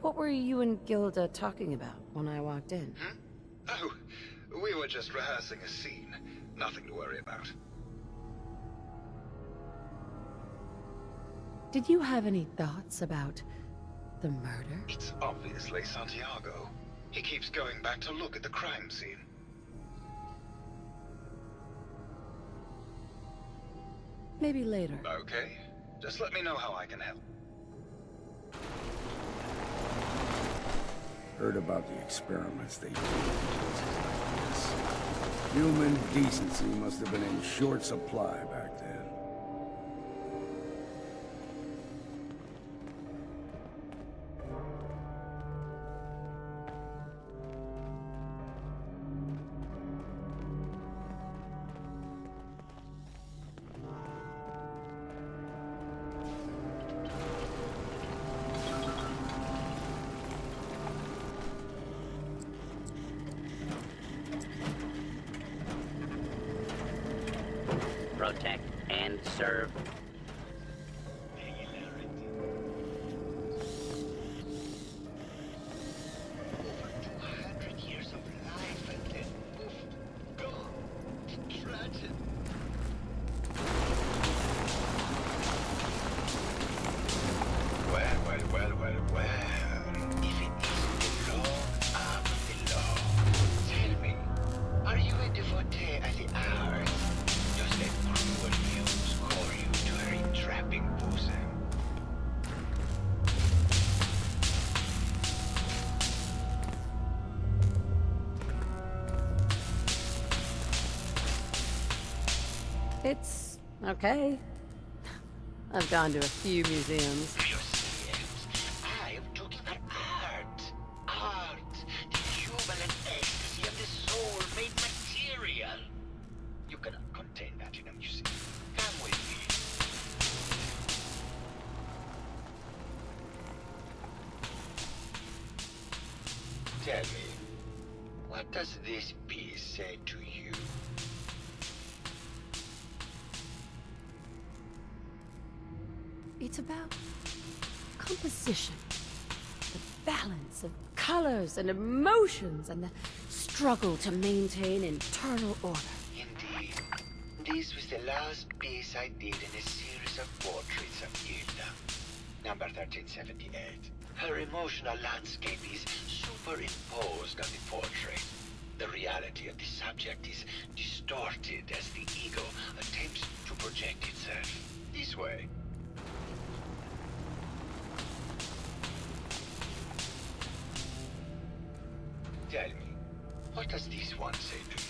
Speaker 2: What were you and Gilda talking about when I walked in?
Speaker 19: Oh, we were just rehearsing a scene. Nothing to worry about.
Speaker 2: Did you have any thoughts about the murder?
Speaker 19: It's obviously Santiago. He keeps going back to look at the crime scene.
Speaker 2: Maybe later.
Speaker 19: Okay. Just let me know how I can help.
Speaker 6: Heard about the experiments they do with places like this. Human decency must have been in short supply back then.
Speaker 18: Protect and serve.
Speaker 2: It's okay. I've gone to a few museums.
Speaker 16: I am talking about art. Art. The jubilant ecstasy of the soul made material. You cannot contain that in a museum. Come with me. Tell me, what does this piece say to you?
Speaker 2: It's about composition, the balance of colors and emotions, and the struggle to maintain internal order.
Speaker 16: Indeed. This was the last piece I did in a series of portraits of Gilda, number 1378. Her emotional landscape is superimposed on the portrait. The reality of the subject is distorted as the ego attempts to project itself. This way. Tell me, what does this one say to you?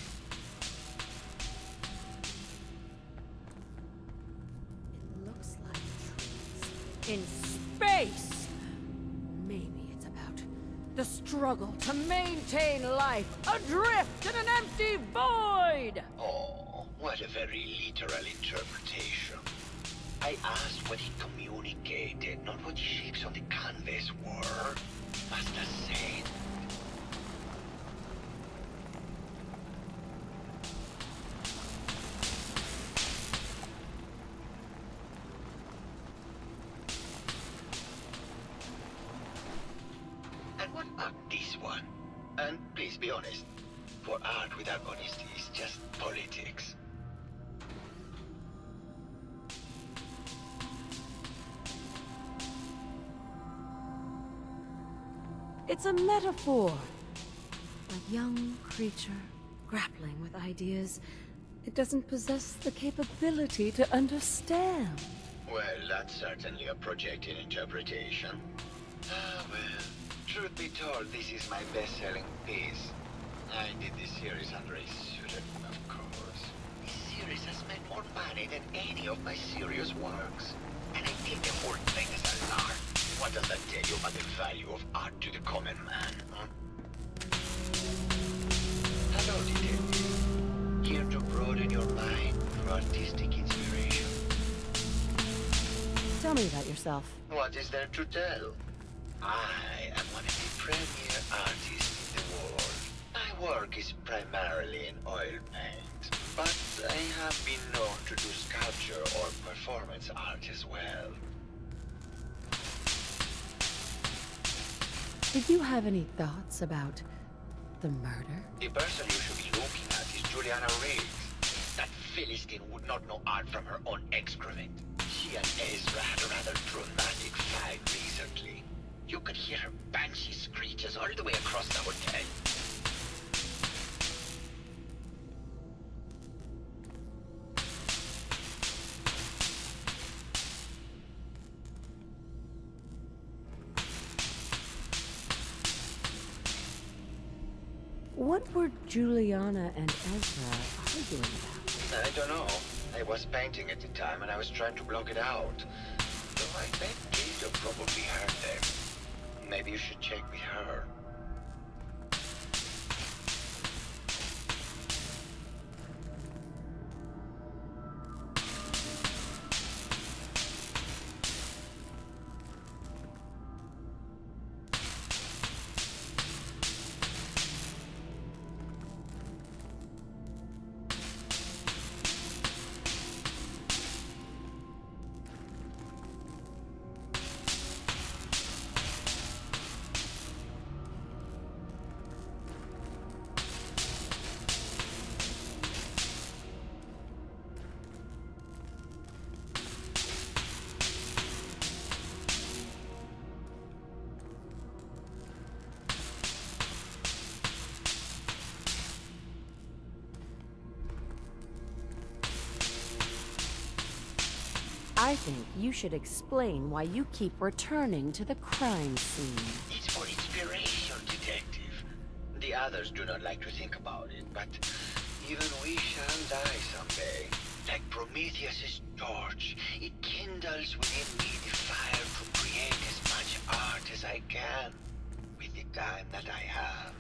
Speaker 2: It looks like trees in space. Maybe it's about the struggle to maintain life adrift in an empty void.
Speaker 16: Oh, what a very literal interpretation. I asked what he communicated, not what the shapes on the canvas were. Master said. What about this one? And please be honest, for art without honesty is just politics.
Speaker 2: It's a metaphor. A young creature grappling with ideas it doesn't possess the capability to understand.
Speaker 16: Well, that's certainly a projected interpretation. Ah, well. Truth be told, this is my best-selling piece. I did this series under a pseudonym, of course. This series has made more money than any of my serious works. And I did the whole thing as an art. What does that tell you about the value of art to the common man, huh? Hello, detective. Here to broaden your mind through artistic inspiration.
Speaker 2: Tell me about yourself.
Speaker 16: What is there to tell? I am one of the premier artists in the world. My work is primarily in oil paint, but I have been known to do sculpture or performance art as well.
Speaker 2: Did you have any thoughts about the murder?
Speaker 16: The person you should be looking at is Juliana Riggs. That Philistine would not know art from her own excrement. She and Ezra had a rather dramatic fight recently. You could hear her banshee screeches all the way across the hotel.
Speaker 2: What were Juliana and Ezra arguing about?
Speaker 16: I don't know. I was painting at the time and I was trying to block it out. Though I bet Gilda probably heard them. Maybe you should check with her.
Speaker 2: I think you should explain why you keep returning to the crime scene.
Speaker 16: It's for inspiration, detective. The others do not like to think about it, but even we shall die someday. Like Prometheus's torch, it kindles within me the fire to create as much art as I can with the time that I have.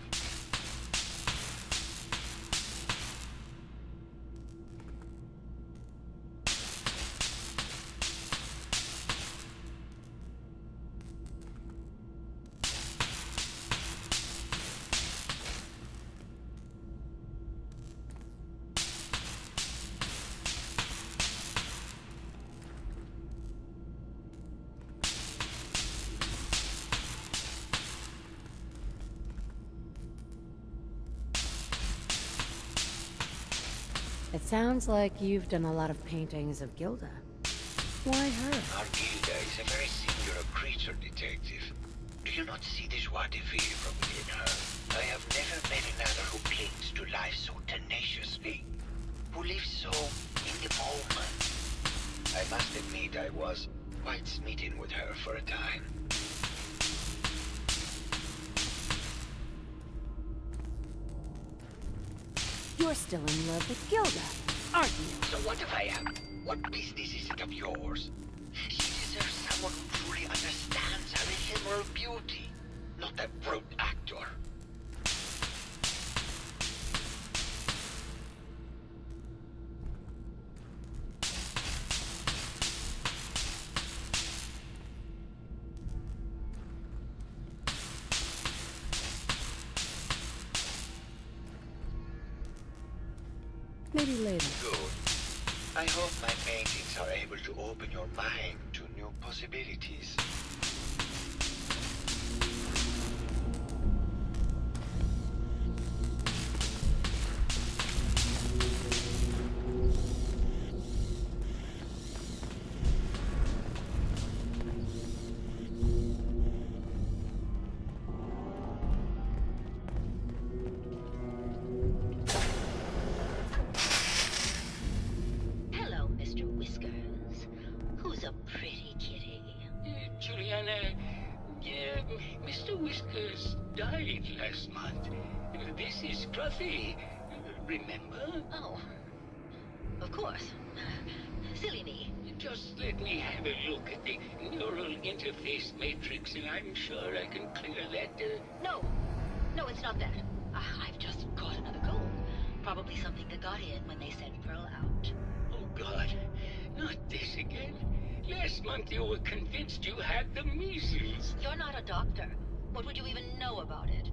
Speaker 2: It sounds like you've done a lot of paintings of Gilda. Why her?
Speaker 16: Our Gilda is a very singular creature, detective. Do you not see the joie de vivre from within her? I have never met another who clings to life so tenaciously, who lives so in the moment. I must admit I was quite smitten with her for a time.
Speaker 2: You're still in love with Gilda, aren't you?
Speaker 16: So what if I am? What business is it of yours? She deserves someone who truly understands her ephemeral beauty, not a brute actor.
Speaker 2: Maybe later.
Speaker 16: Good. I hope my paintings are able to open your mind to new possibilities.
Speaker 18: Remember?
Speaker 12: Oh. Of course. Silly me.
Speaker 18: Just let me have a look at the neural interface matrix and I'm sure I can clear that.
Speaker 12: No. No, it's not that. I've just caught another goal. Probably something that got in when they sent Pearl out.
Speaker 18: Oh, God. Not this again. Last last month you were convinced you had the measles.
Speaker 20: You're not a doctor. What would you even know about it?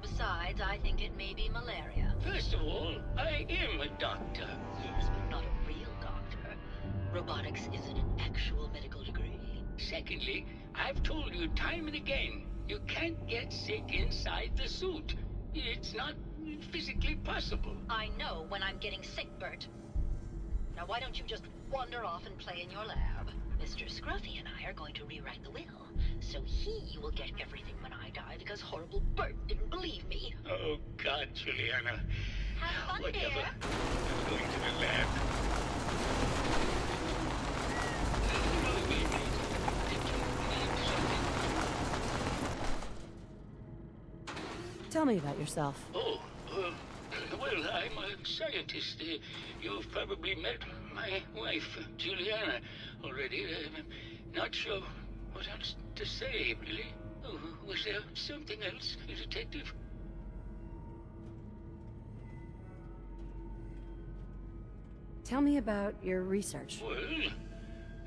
Speaker 20: Besides, I think it may be malaria.
Speaker 18: First of all, I am a doctor.
Speaker 20: Yes, but not a real doctor. Robotics isn't an actual medical degree.
Speaker 18: Secondly, I've told you time and again, you can't get sick inside the suit. It's not physically possible.
Speaker 20: I know when I'm getting sick, Bert. Now why don't you just wander off and play in your lab? Mr. Scruffy and I are going to rewrite the will, so he will get everything when I die because horrible Bert didn't believe me.
Speaker 18: Oh, God, Juliana.
Speaker 20: Have fun,
Speaker 18: Whatever.
Speaker 20: dear.
Speaker 18: I'm going to the lab.
Speaker 4: Tell me about yourself.
Speaker 18: Oh, well, I'm a scientist. You've probably met my wife, Juliana, already. Not sure what else to say, really. Oh, was there something else, Detective?
Speaker 4: Tell me about your research.
Speaker 18: Well,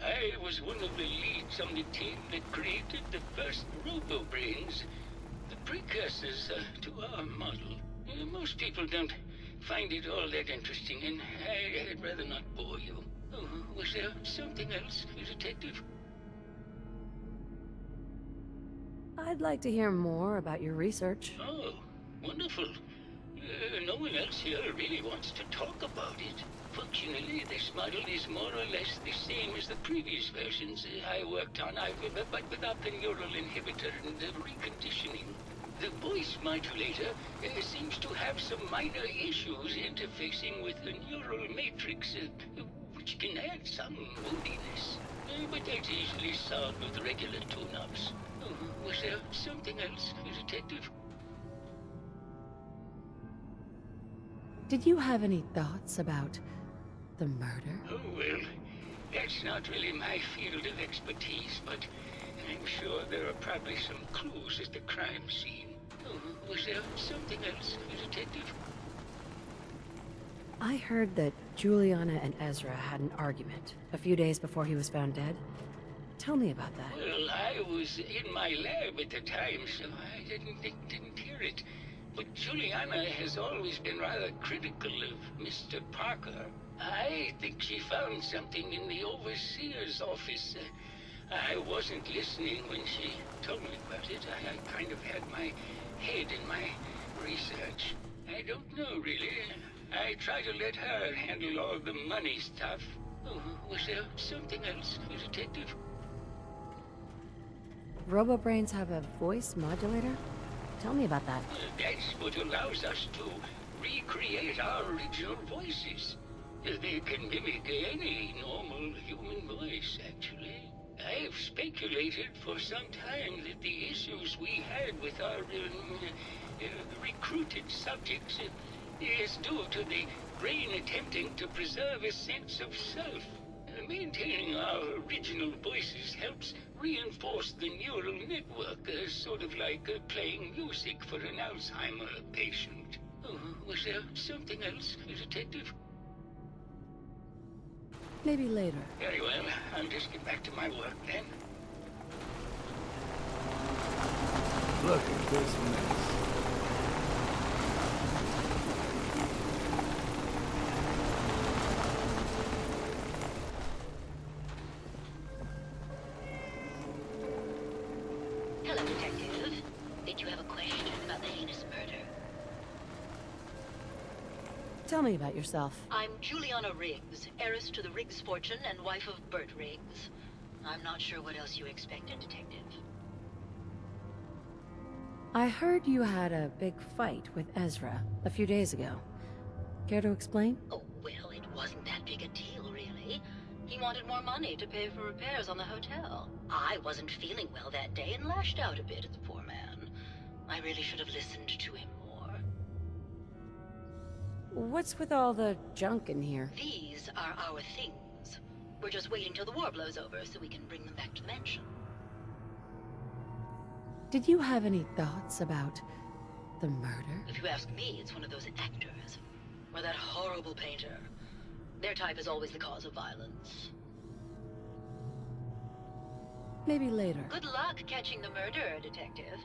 Speaker 18: I was one of the leads on the team that created the first robo-brains, the precursors to our model. Most people don't find it all that interesting, and I'd rather not bore you. Oh, was there something else, Detective?
Speaker 4: I'd like to hear more about your research.
Speaker 18: Oh, wonderful. No one else here really wants to talk about it. Fortunately, this model is more or less the same as the previous versions I worked on, but without the neural inhibitor and the reconditioning. The voice modulator seems to have some minor issues interfacing with the neural matrix, which can add some moodiness. But that's easily solved with regular tune-ups. Oh, was there something else, Detective?
Speaker 4: Did you have any thoughts about the murder?
Speaker 18: Oh, well, that's not really my field of expertise, but I'm sure there are probably some clues at the crime scene. Oh, was there something else, Detective?
Speaker 4: I heard that Juliana and Ezra had an argument a few days before he was found dead. Tell me about that.
Speaker 18: Well, I was in my lab at the time, so I didn't hear it. But Juliana has always been rather critical of Mr. Parker. I think she found something in the overseer's office. I wasn't listening when she told me about it. I kind of had my head in my research. I don't know, really. I try to let her handle all the money stuff. Oh, was there something else, Detective?
Speaker 4: Robo-brains have a voice modulator? Tell me about that.
Speaker 18: That's what allows us to recreate our original voices. They can mimic any normal human voice, actually. I've speculated for some time that the issues we had with our recruited subjects is due to the brain attempting to preserve a sense of self. Maintaining our original voices helps reinforce the neural network, sort of like playing music for an Alzheimer patient. Oh, was there something else, Detective?
Speaker 4: Maybe later.
Speaker 18: Very well. I'll just get back to my work then.
Speaker 6: Look at this mess.
Speaker 12: Hello, Detective. Did you have a question about the heinous murder?
Speaker 4: Tell me about yourself.
Speaker 12: I'm Juliana Riggs, heiress to the Riggs fortune and wife of Bert Riggs. I'm not sure what else you expected, Detective.
Speaker 4: I heard you had a big fight with Ezra a few days ago. Care to explain?
Speaker 12: Oh, well, it wasn't that big a deal, really. He wanted more money to pay for repairs on the hotel. I wasn't feeling well that day and lashed out a bit at the poor man. I really should have listened to him more.
Speaker 4: What's with all the junk in here?
Speaker 12: These are our things. We're just waiting till the war blows over so we can bring them back to the mansion.
Speaker 4: Did you have any thoughts about the murder?
Speaker 12: If you ask me, it's one of those actors. Or that horrible painter. Their type is always the cause of violence.
Speaker 4: Maybe later.
Speaker 20: Good luck catching the murderer, Detective.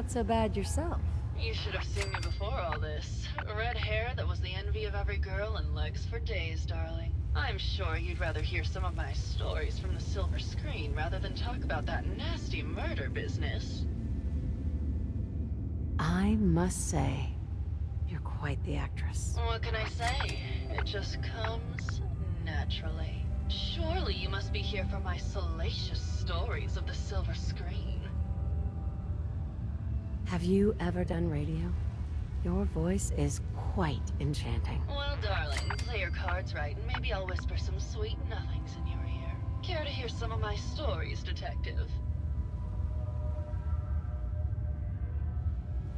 Speaker 4: So bad yourself.
Speaker 21: You should have seen me before all this. Red hair that was the envy of every girl and legs for days, darling. I'm sure you'd rather hear some of my stories from the silver screen rather than talk about that nasty murder business.
Speaker 4: I must say, you're quite the actress.
Speaker 21: What can I say? It just comes naturally. Surely you must be here for my salacious stories of the silver screen.
Speaker 4: Have you ever done radio? Your voice is quite enchanting.
Speaker 21: Well, darling, play your cards right, and maybe I'll whisper some sweet nothings in your ear. Care to hear some of my stories, Detective?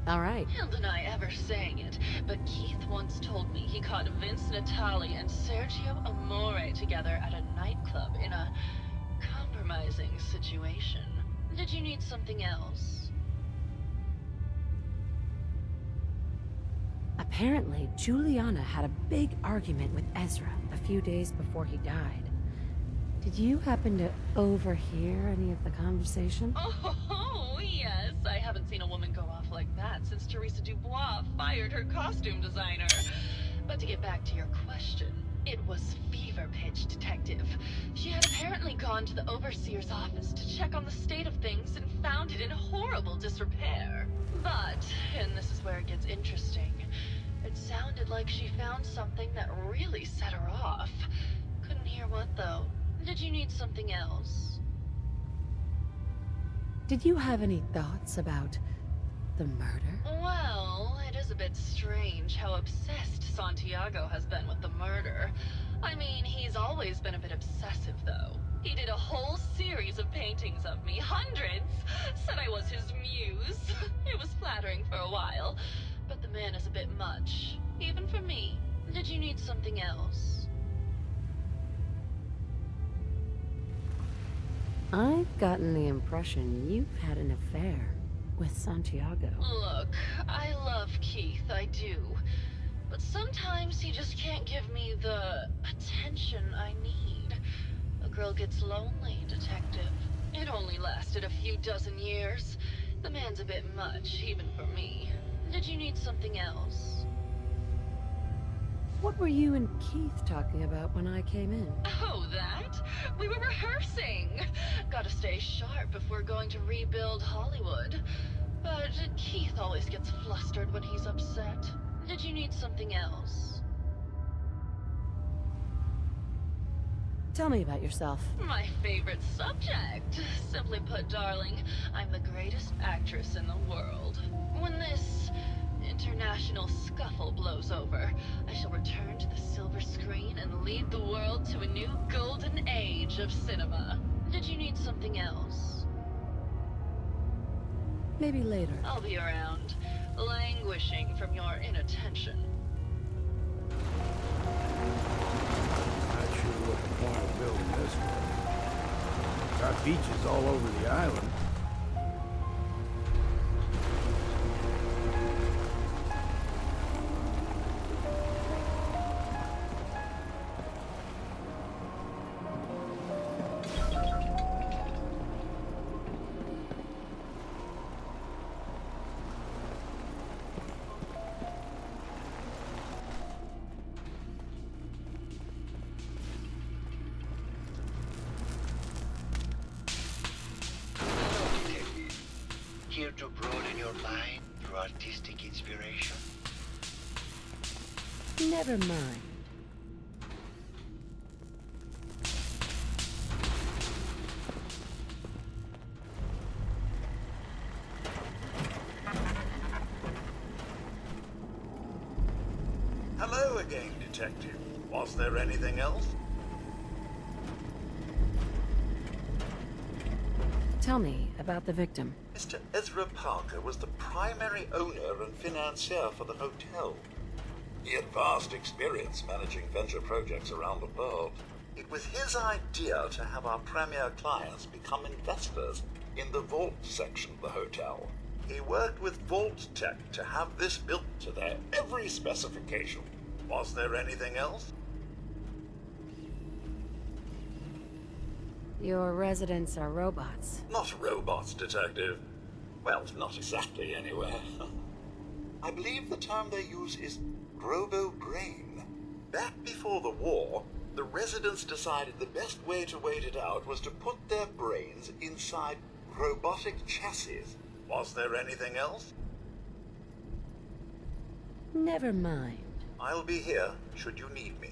Speaker 4: All right.
Speaker 21: He'll deny ever saying it, but Keith once told me he caught Vince Natali and Sergio Amore together at a nightclub in a compromising situation. Did you need something else?
Speaker 4: Apparently, Juliana had a big argument with Ezra a few days before he died. Did you happen to overhear any of the conversation?
Speaker 21: Oh, yes. I haven't seen a woman go off like that since Teresa Dubois fired her costume designer. But to get back to your question, it was fever pitch, Detective. She had apparently gone to the overseer's office to check on the state of things and found it in horrible disrepair. But, and this is where it gets interesting, it sounded like she found something that really set her off. Couldn't hear what, though. Did you need something else?
Speaker 4: Did you have any thoughts about the murder?
Speaker 21: Well, it is a bit strange how obsessed Santiago has been with the murder. I mean, he's always been a bit obsessive, though. He did a whole series of paintings of me, hundreds, said I was his muse. It was flattering for a while, but the man is a bit much, even for me. Did you need something else?
Speaker 4: I've gotten the impression you've had an affair with Santiago.
Speaker 21: Look, I love Keith, I do. But sometimes he just can't give me the attention I need. A girl gets lonely, Detective. It only lasted a few dozen years. The man's a bit much, even for me. Did you need something else?
Speaker 4: What were you and Keith talking about when I came in?
Speaker 21: Oh, that? We were rehearsing. Gotta stay sharp if we're going to rebuild Hollywood. But Keith always gets flustered when he's upset. Did you need something else?
Speaker 4: Tell me about yourself.
Speaker 21: My favorite subject. Simply put, darling, I'm the greatest actress in the world. When this international scuffle blows over, I shall return to the silver screen and lead the world to a new golden age of cinema. Did you need something else?
Speaker 4: Maybe later.
Speaker 21: I'll be around, languishing from your inattention.
Speaker 6: Not sure what the point of building this was. Got beaches all over the island.
Speaker 16: Here to broaden your mind through artistic inspiration?
Speaker 2: Never mind.
Speaker 17: Hello again, Detective. Was there anything else?
Speaker 2: Tell me about the victim.
Speaker 17: Mr. Ezra Parker was the primary owner and financier for the hotel. He had vast experience managing venture projects around the world. It was his idea to have our premier clients become investors in the vault section of the hotel. He worked with Vault Tech to have this built to their every specification. Was there anything else?
Speaker 2: Your residents are robots.
Speaker 17: Not robots, Detective. Well, not exactly, anyway. I believe the term they use is robo-brain. Back before the war, the residents decided the best way to wait it out was to put their brains inside robotic chassis. Was there anything else?
Speaker 2: Never mind.
Speaker 17: I'll be here, should you need me.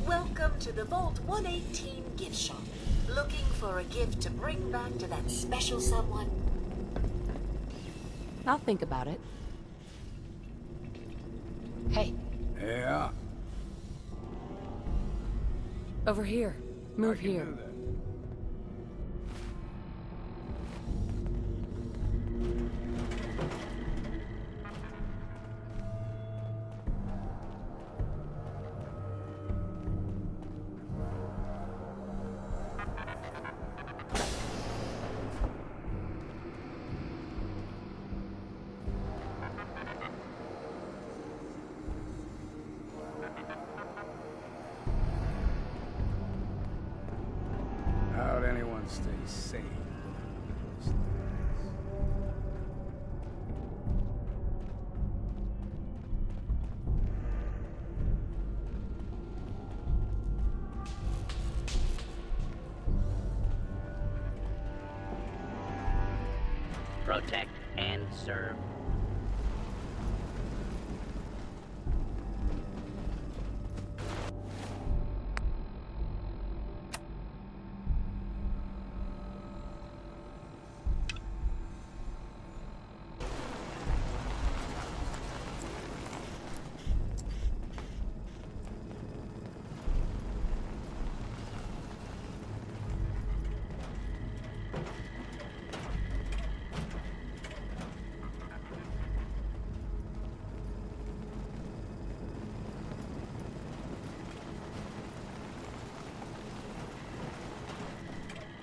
Speaker 12: Welcome to the Vault 118 gift shop. Looking for a gift to bring back to that special someone?
Speaker 2: I'll think about it. Hey.
Speaker 6: Yeah.
Speaker 2: Over here. Move here.
Speaker 6: How'd anyone stay sane?
Speaker 1: Protect and serve.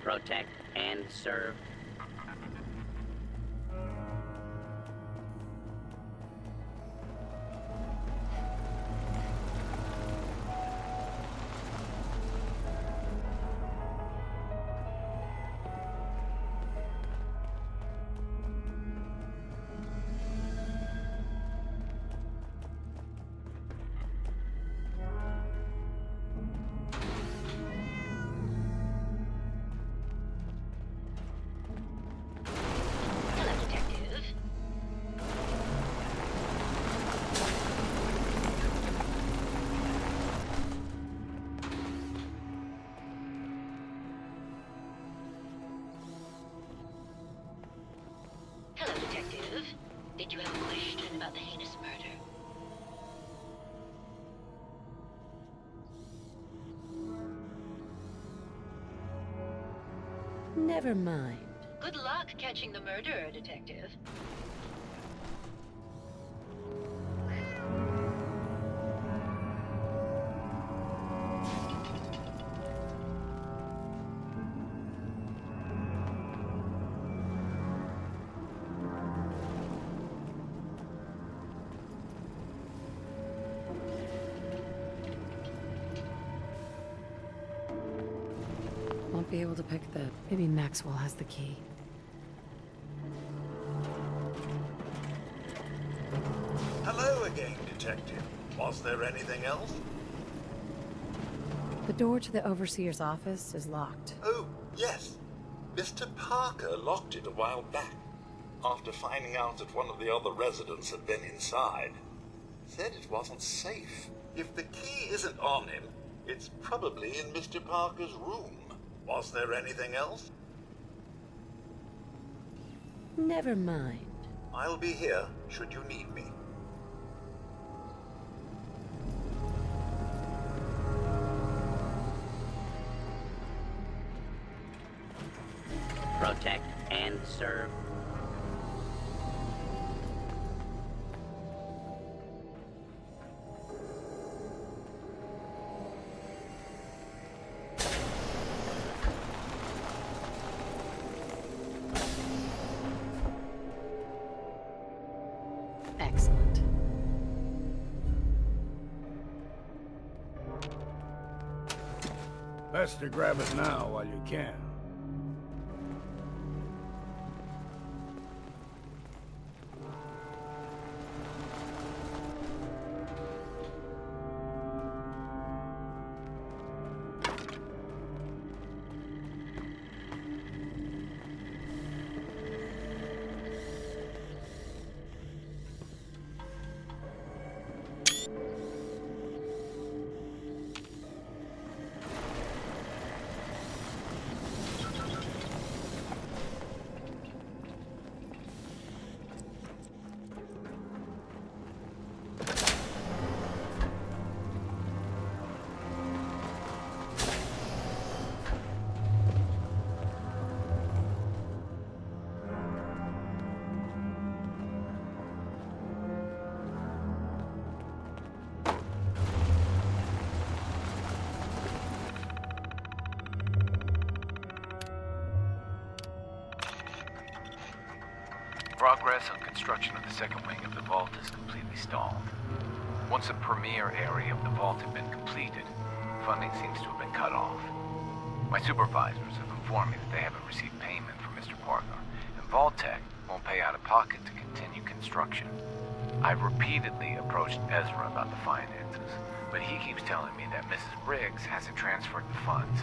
Speaker 1: Protect and serve. Hello, Detective. Did you have a question about the heinous murder?
Speaker 2: Never mind.
Speaker 20: Good luck catching the murderer, Detective.
Speaker 2: Won't be able to pick the... Maybe Maxwell has the key.
Speaker 17: Hello again, Detective. Was there anything else?
Speaker 2: The door to the Overseer's office is locked.
Speaker 17: Oh, yes. Mr. Parker locked it a while back, after finding out that one of the other residents had been inside. Said it wasn't safe. If the key isn't on him, it's probably in Mr. Parker's room. Was there anything else?
Speaker 2: Never mind.
Speaker 17: I'll be here, should you need me.
Speaker 7: Protect and serve.
Speaker 2: Excellent.
Speaker 6: Best to grab it now while you can.
Speaker 22: Progress on construction of the second wing of the vault is completely stalled. Once the premier area of the vault had been completed, funding seems to have been cut off. My supervisors have informed me that they haven't received payment from Mr. Parker, and Vault-Tec won't pay out of pocket to continue construction. I've repeatedly approached Ezra about the finances, but he keeps telling me that Mrs. Briggs hasn't transferred the funds.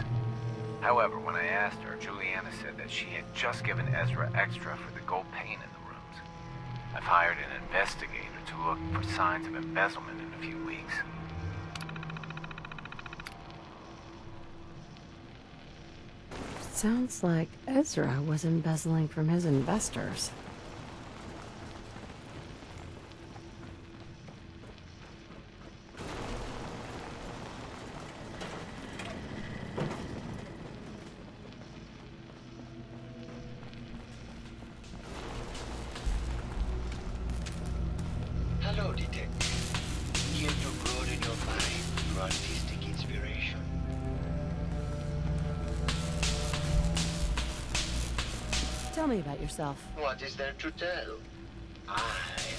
Speaker 22: However, when I asked her, Juliana said that she had just given Ezra extra for the gold paint in the rooms. I've hired an investigator to look for signs of embezzlement in a few weeks.
Speaker 2: Sounds like Ezra was embezzling from his investors.
Speaker 16: Hello, Detective. Here to broaden your mind through artistic inspiration.
Speaker 2: Tell me about yourself.
Speaker 16: What is there to tell? I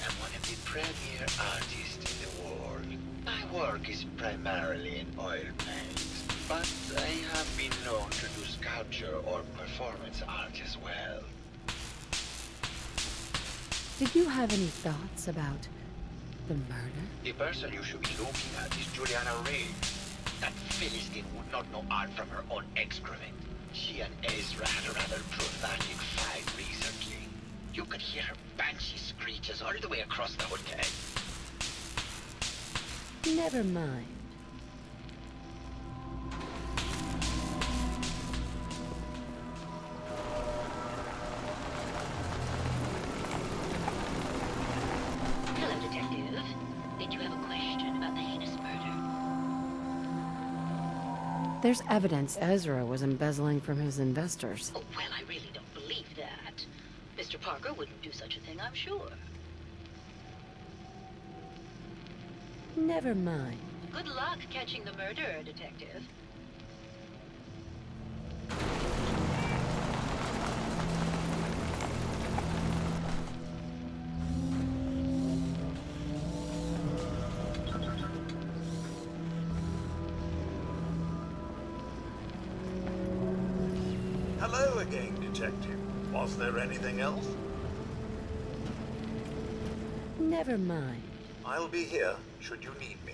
Speaker 16: am one of the premier artists in the world. My work is primarily in oil paints, but I have been known to do sculpture or performance art as well.
Speaker 2: Did you have any thoughts about the murder?
Speaker 16: The person you should be looking at is Juliana Reed. That Philistine would not know art from her own excrement. She and Ezra had a rather dramatic fight recently. You could hear her banshee screeches all the way across the hotel.
Speaker 2: Never mind.
Speaker 1: Hello, Detective. Did you have a question about the heinous murder?
Speaker 2: There's evidence Ezra was embezzling from his investors.
Speaker 1: Oh, well, I really don't believe that. Mr. Parker wouldn't do such a thing, I'm sure.
Speaker 2: Never mind.
Speaker 1: Good luck catching the murderer, Detective.
Speaker 17: Hello again, Detective. Was there anything else?
Speaker 2: Never mind.
Speaker 17: I'll be here should you need me.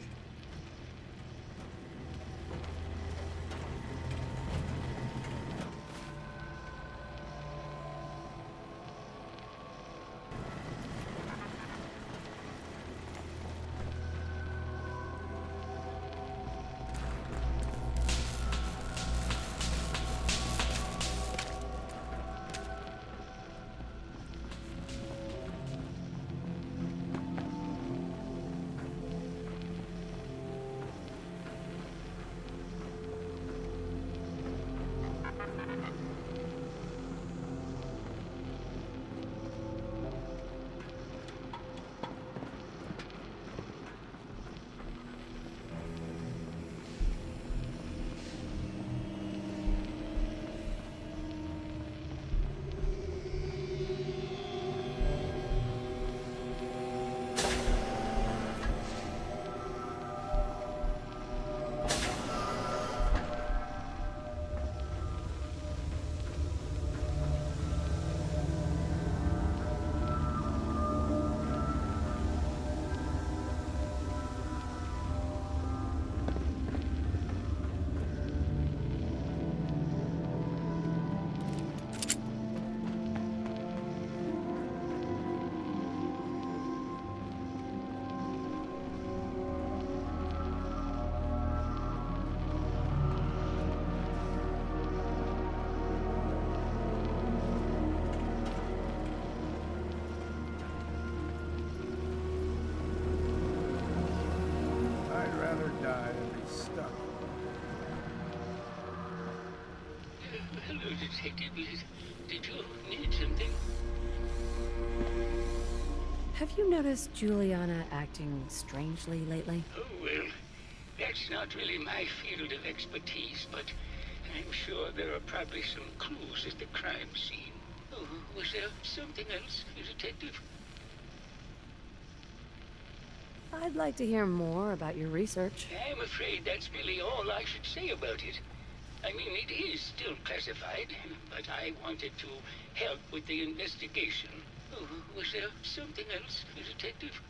Speaker 18: Hello, Detective. Did you need something?
Speaker 2: Have you noticed Juliana acting strangely lately?
Speaker 18: Oh, well, that's not really my field of expertise, but I'm sure there are probably some clues at the crime scene. Oh, was there something else, Detective?
Speaker 2: I'd like to hear more about your research.
Speaker 18: I'm afraid that's really all I should say about it. I mean, it is still classified, but I wanted to help with the investigation. Oh, was there something else, Detective?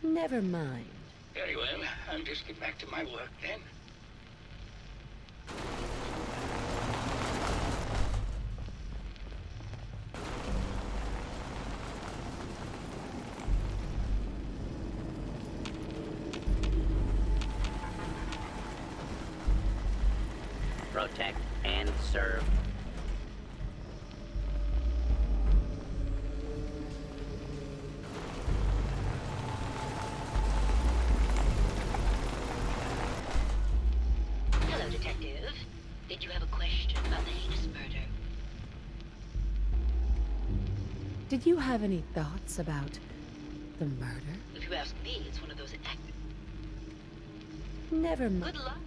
Speaker 2: Never mind.
Speaker 18: Very well, I'll just get back to my work then.
Speaker 7: Protect and serve.
Speaker 1: Hello, Detective. Did you have a question about the heinous murder?
Speaker 2: Did you have any thoughts about the murder?
Speaker 1: If you ask me, it's one of those
Speaker 2: Never mind.
Speaker 1: Good luck.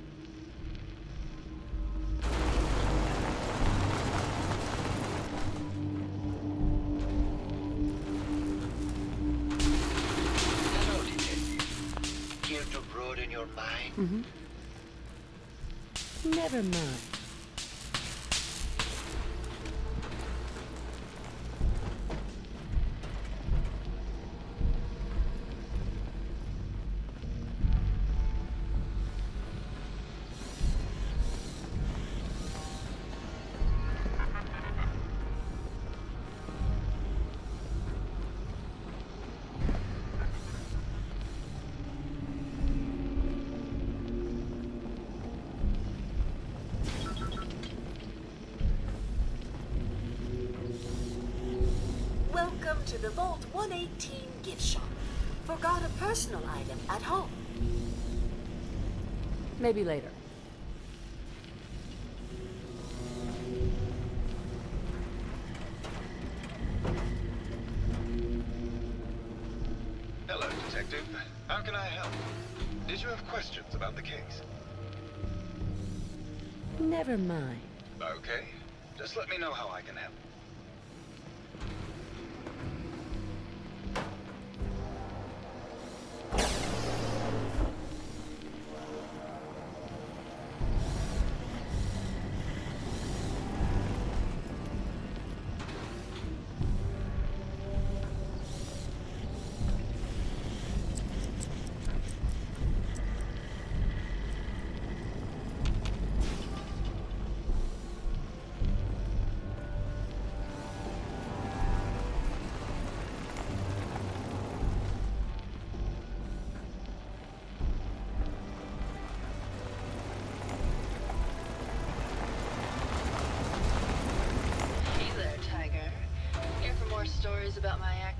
Speaker 16: Hello, Detective. Care to broaden your mind?
Speaker 2: Mm-hmm. Never mind.
Speaker 12: Welcome to the Vault 118 gift shop. Forgot a personal item at home.
Speaker 2: Maybe later.
Speaker 19: Hello, Detective. How can I help? Did you have questions about the case?
Speaker 2: Never mind.
Speaker 19: Okay. Just let me know how I can help.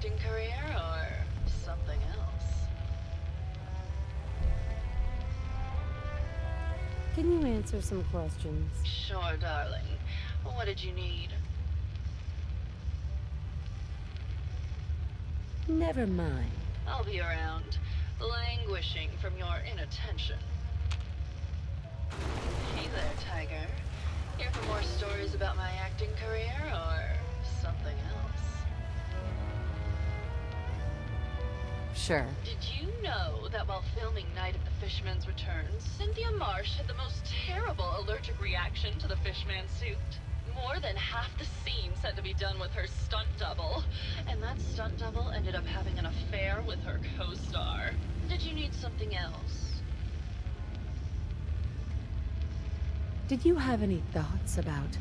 Speaker 21: acting career or something else?
Speaker 4: Can you answer some questions?
Speaker 21: Sure, darling. What did you need?
Speaker 4: Never mind.
Speaker 21: I'll be around, languishing from your inattention. Hey there, Tiger. Here for more stories about my acting career or something else?
Speaker 4: Sure.
Speaker 21: Did you know that while filming Night of the Fishman's Return, Cynthia Marsh had the most terrible allergic reaction to the fishman suit? More than half the scenes had to be done with her stunt double, and that stunt double ended up having an affair with her co-star. Did you need something else?
Speaker 4: Did you have any thoughts about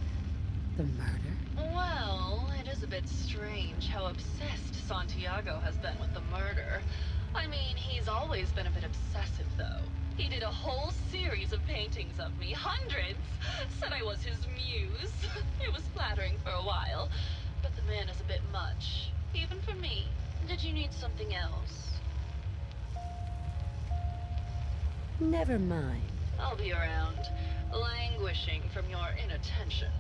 Speaker 4: the murder?
Speaker 21: Well, it is a bit strange how obsessed Santiago has been with the murder. I mean, he's always been a bit obsessive, though. He did a whole series of paintings of me, hundreds, said I was his muse. It was flattering for a while, but the man is a bit much, even for me. Did you need something else?
Speaker 4: Never mind.
Speaker 21: I'll be around, languishing from your inattention.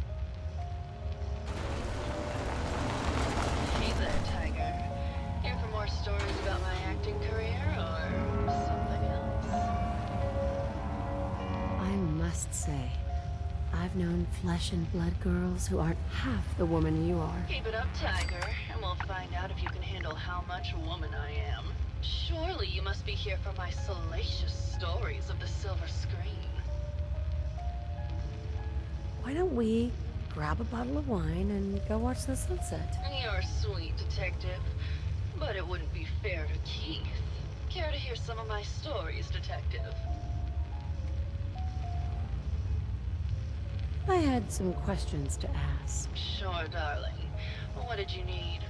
Speaker 21: Hey there, Tiger. Here for more stories about my acting career or something else?
Speaker 4: I must say, I've known flesh and blood girls who aren't half the woman you are.
Speaker 21: Keep it up, Tiger, and we'll find out if you can handle how much woman I am. Surely you must be here for my salacious stories of the silver screen.
Speaker 4: Why don't we grab a bottle of wine and go watch the sunset?
Speaker 21: You're sweet, detective, but it wouldn't be fair to Keith. Care to hear some of my stories, detective?
Speaker 4: I had some questions to ask.
Speaker 21: Sure, darling. What did you need?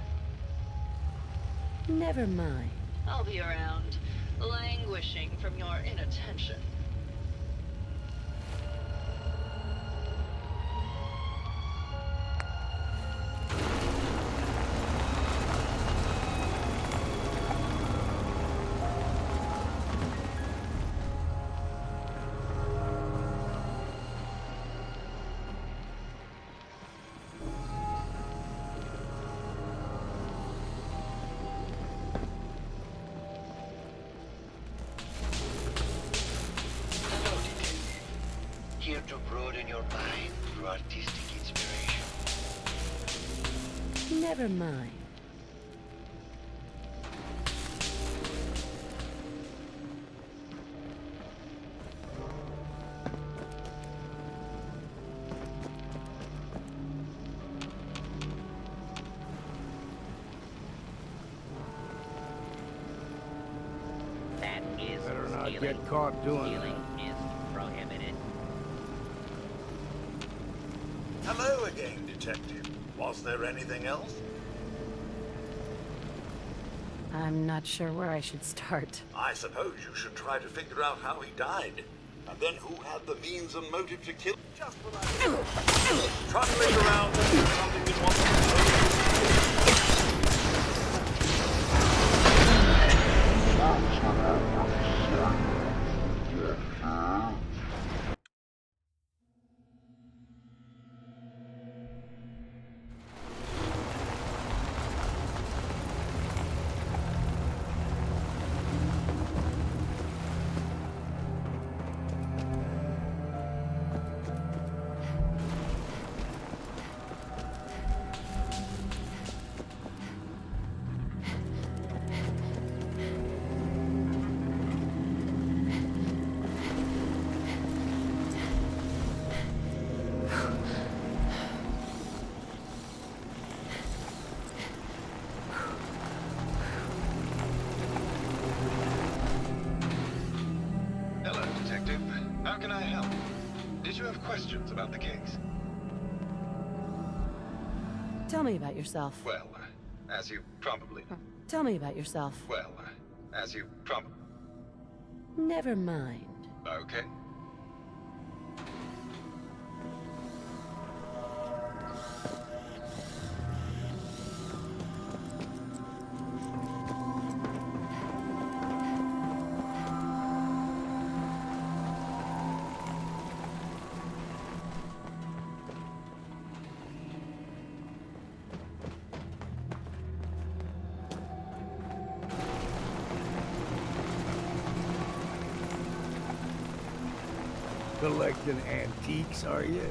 Speaker 4: Never mind.
Speaker 21: I'll be around, languishing from your inattention.
Speaker 16: Here to broaden your mind through artistic inspiration.
Speaker 4: Never mind.
Speaker 7: That is
Speaker 6: Better not
Speaker 7: stealing.
Speaker 6: get caught doing
Speaker 7: Stealing is prohibited.
Speaker 17: Hello again, Detective. Was there anything else?
Speaker 4: I'm not sure where I should start.
Speaker 17: I suppose you should try to figure out how he died. And then who had the means and motive to kill him? Just what I... Try to look around and see something you want to
Speaker 19: Hello, Detective. How can I help? Did you have questions about the case?
Speaker 4: Tell me about yourself.
Speaker 19: Well, as you probably know.
Speaker 4: Tell me about yourself.
Speaker 19: Well, as you probably...
Speaker 4: Never mind.
Speaker 19: Okay.
Speaker 6: Collecting antiques, are you?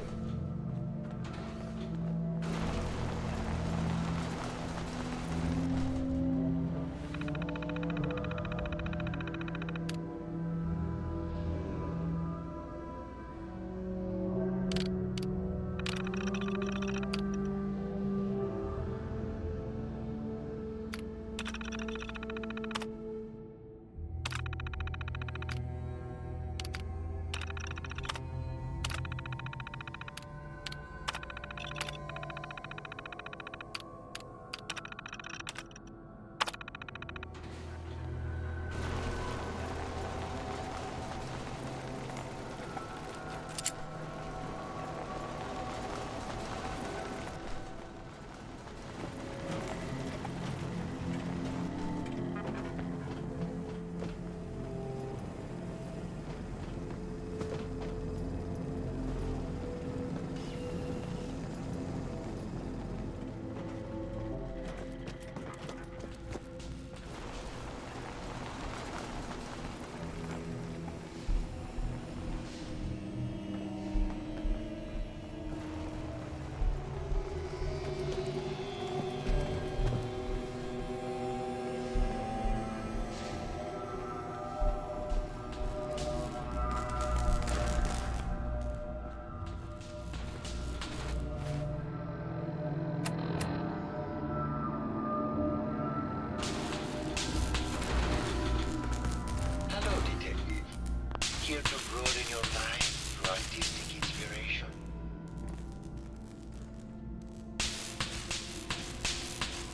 Speaker 16: Here to broaden your mind through artistic inspiration.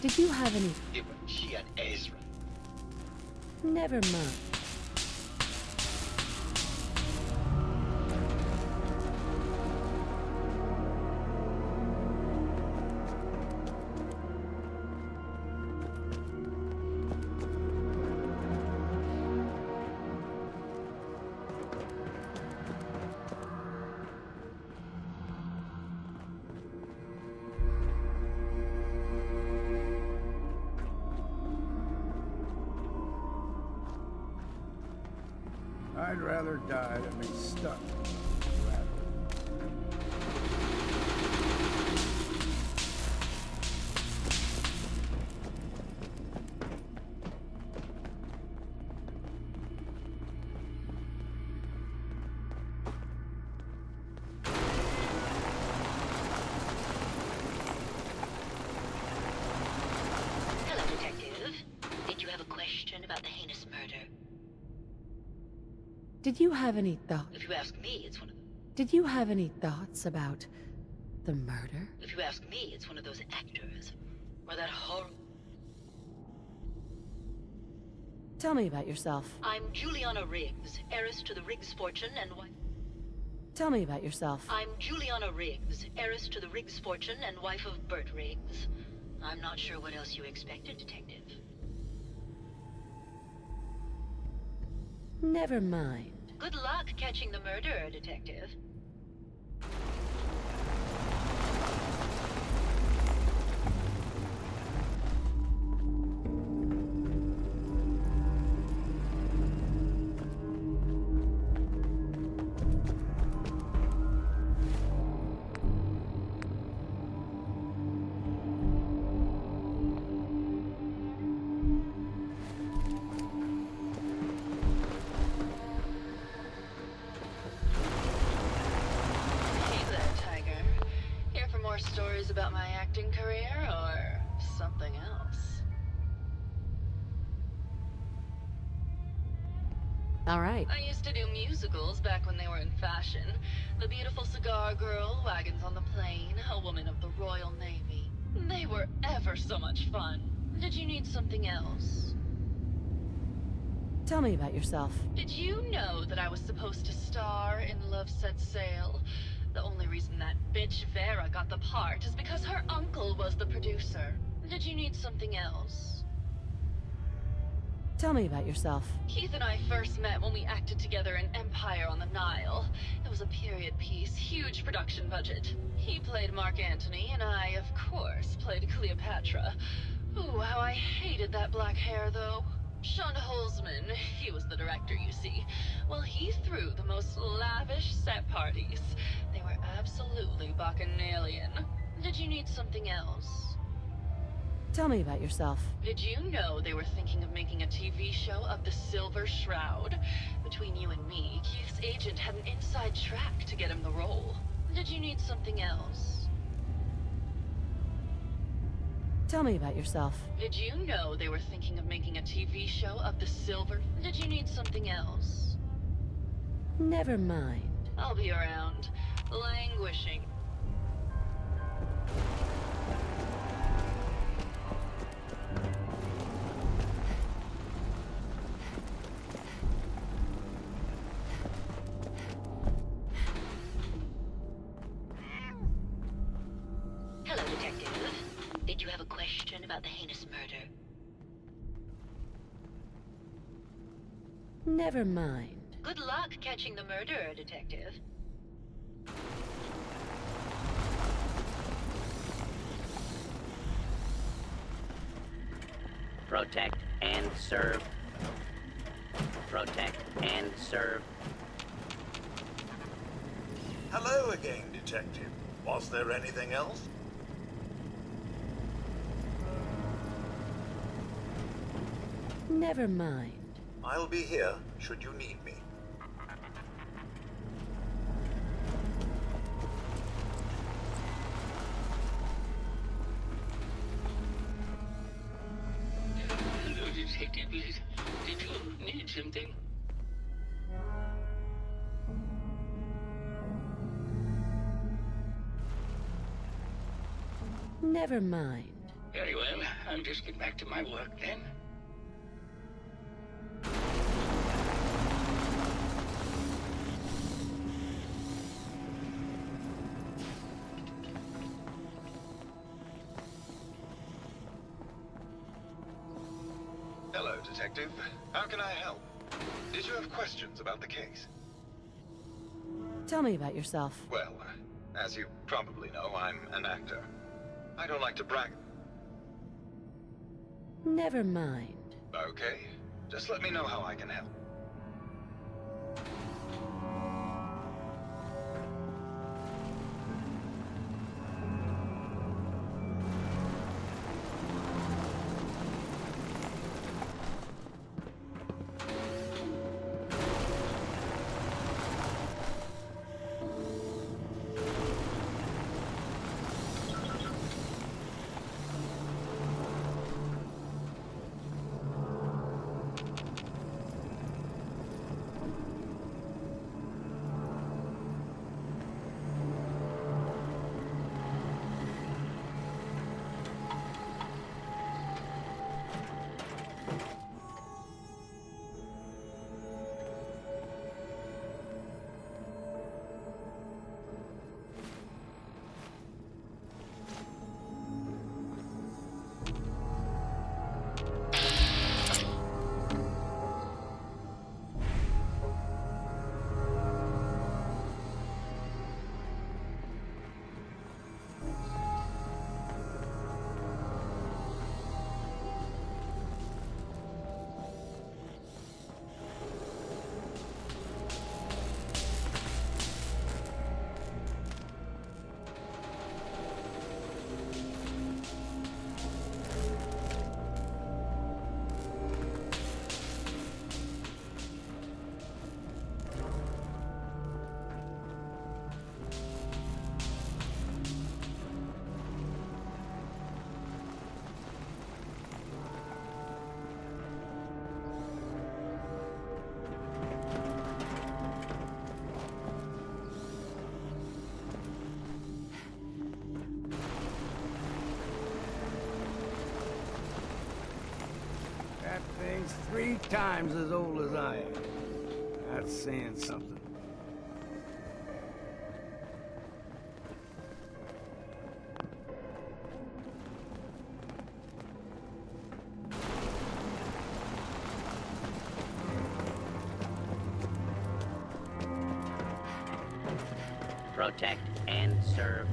Speaker 4: Did you have any...
Speaker 16: It was she and Ezra.
Speaker 4: Never mind.
Speaker 6: I'd rather die than be stuck.
Speaker 1: Hello, Detective. Did you have a question about the heinous murder?
Speaker 4: Did you have any thoughts?
Speaker 1: If you ask me, it's one of
Speaker 4: Did you have any thoughts about the murder?
Speaker 1: If you ask me, it's one of those actors. Or that horror...
Speaker 4: Tell me about yourself.
Speaker 1: I'm Juliana Riggs, heiress to the Riggs fortune and wife...
Speaker 4: Tell me about yourself.
Speaker 1: I'm Juliana Riggs, heiress to the Riggs fortune and wife of Bert Riggs. I'm not sure what else you expected, Detective.
Speaker 4: Never mind.
Speaker 1: Good luck catching the murderer, Detective. Stories about my acting career, or something else?
Speaker 4: All right.
Speaker 21: I used to do musicals back when they were in fashion. The Beautiful Cigar Girl, Wagons on the Plain, A Woman of the Royal Navy. They were ever so much fun. Did you need something else?
Speaker 4: Tell me about yourself.
Speaker 21: Did you know that I was supposed to star in Love Set Sail? The only reason that bitch Vera got the part is because her uncle was the producer. Did you need something else?
Speaker 4: Tell me about yourself.
Speaker 21: Keith and I first met when we acted together in Empire on the Nile. It was a period piece, huge production budget. He played Mark Antony, and I, of course, played Cleopatra. Ooh, how I hated that black hair, though. Sean Holzman, he was the director, you see. Well, he threw the most lavish set parties. They were absolutely bacchanalian. Did you need something else?
Speaker 2: Tell me about yourself.
Speaker 21: Did you know they were thinking of making a TV show of the Silver Shroud? Between you and me, Keith's agent had an inside track to get him the role. Did you need something else?
Speaker 2: Tell me about yourself.
Speaker 21: Did you know they were thinking of making a TV show of the Silver? Did you need something else?
Speaker 2: Never mind.
Speaker 21: I'll be around. Languishing.
Speaker 1: Hello, Detective. Did you have a question about the heinous murder?
Speaker 2: Never mind.
Speaker 1: Good luck catching the murderer, Detective.
Speaker 7: Protect and serve. Protect and serve.
Speaker 17: Hello again, Detective. Was there anything else?
Speaker 2: Never mind.
Speaker 17: I'll be here should you need me.
Speaker 18: Hello, Detective. Did you need something?
Speaker 2: Never mind.
Speaker 18: Very well. I'll just get back to my work then.
Speaker 19: Hello, Detective. How can I help? Did you have questions about the case?
Speaker 2: Tell me about yourself.
Speaker 19: Well, as you probably know, I'm an actor. I don't like to brag.
Speaker 2: Never mind.
Speaker 19: Okay, just let me know how I can help.
Speaker 6: That thing's 3 times as old as I am. That's saying something.
Speaker 7: Protect and serve.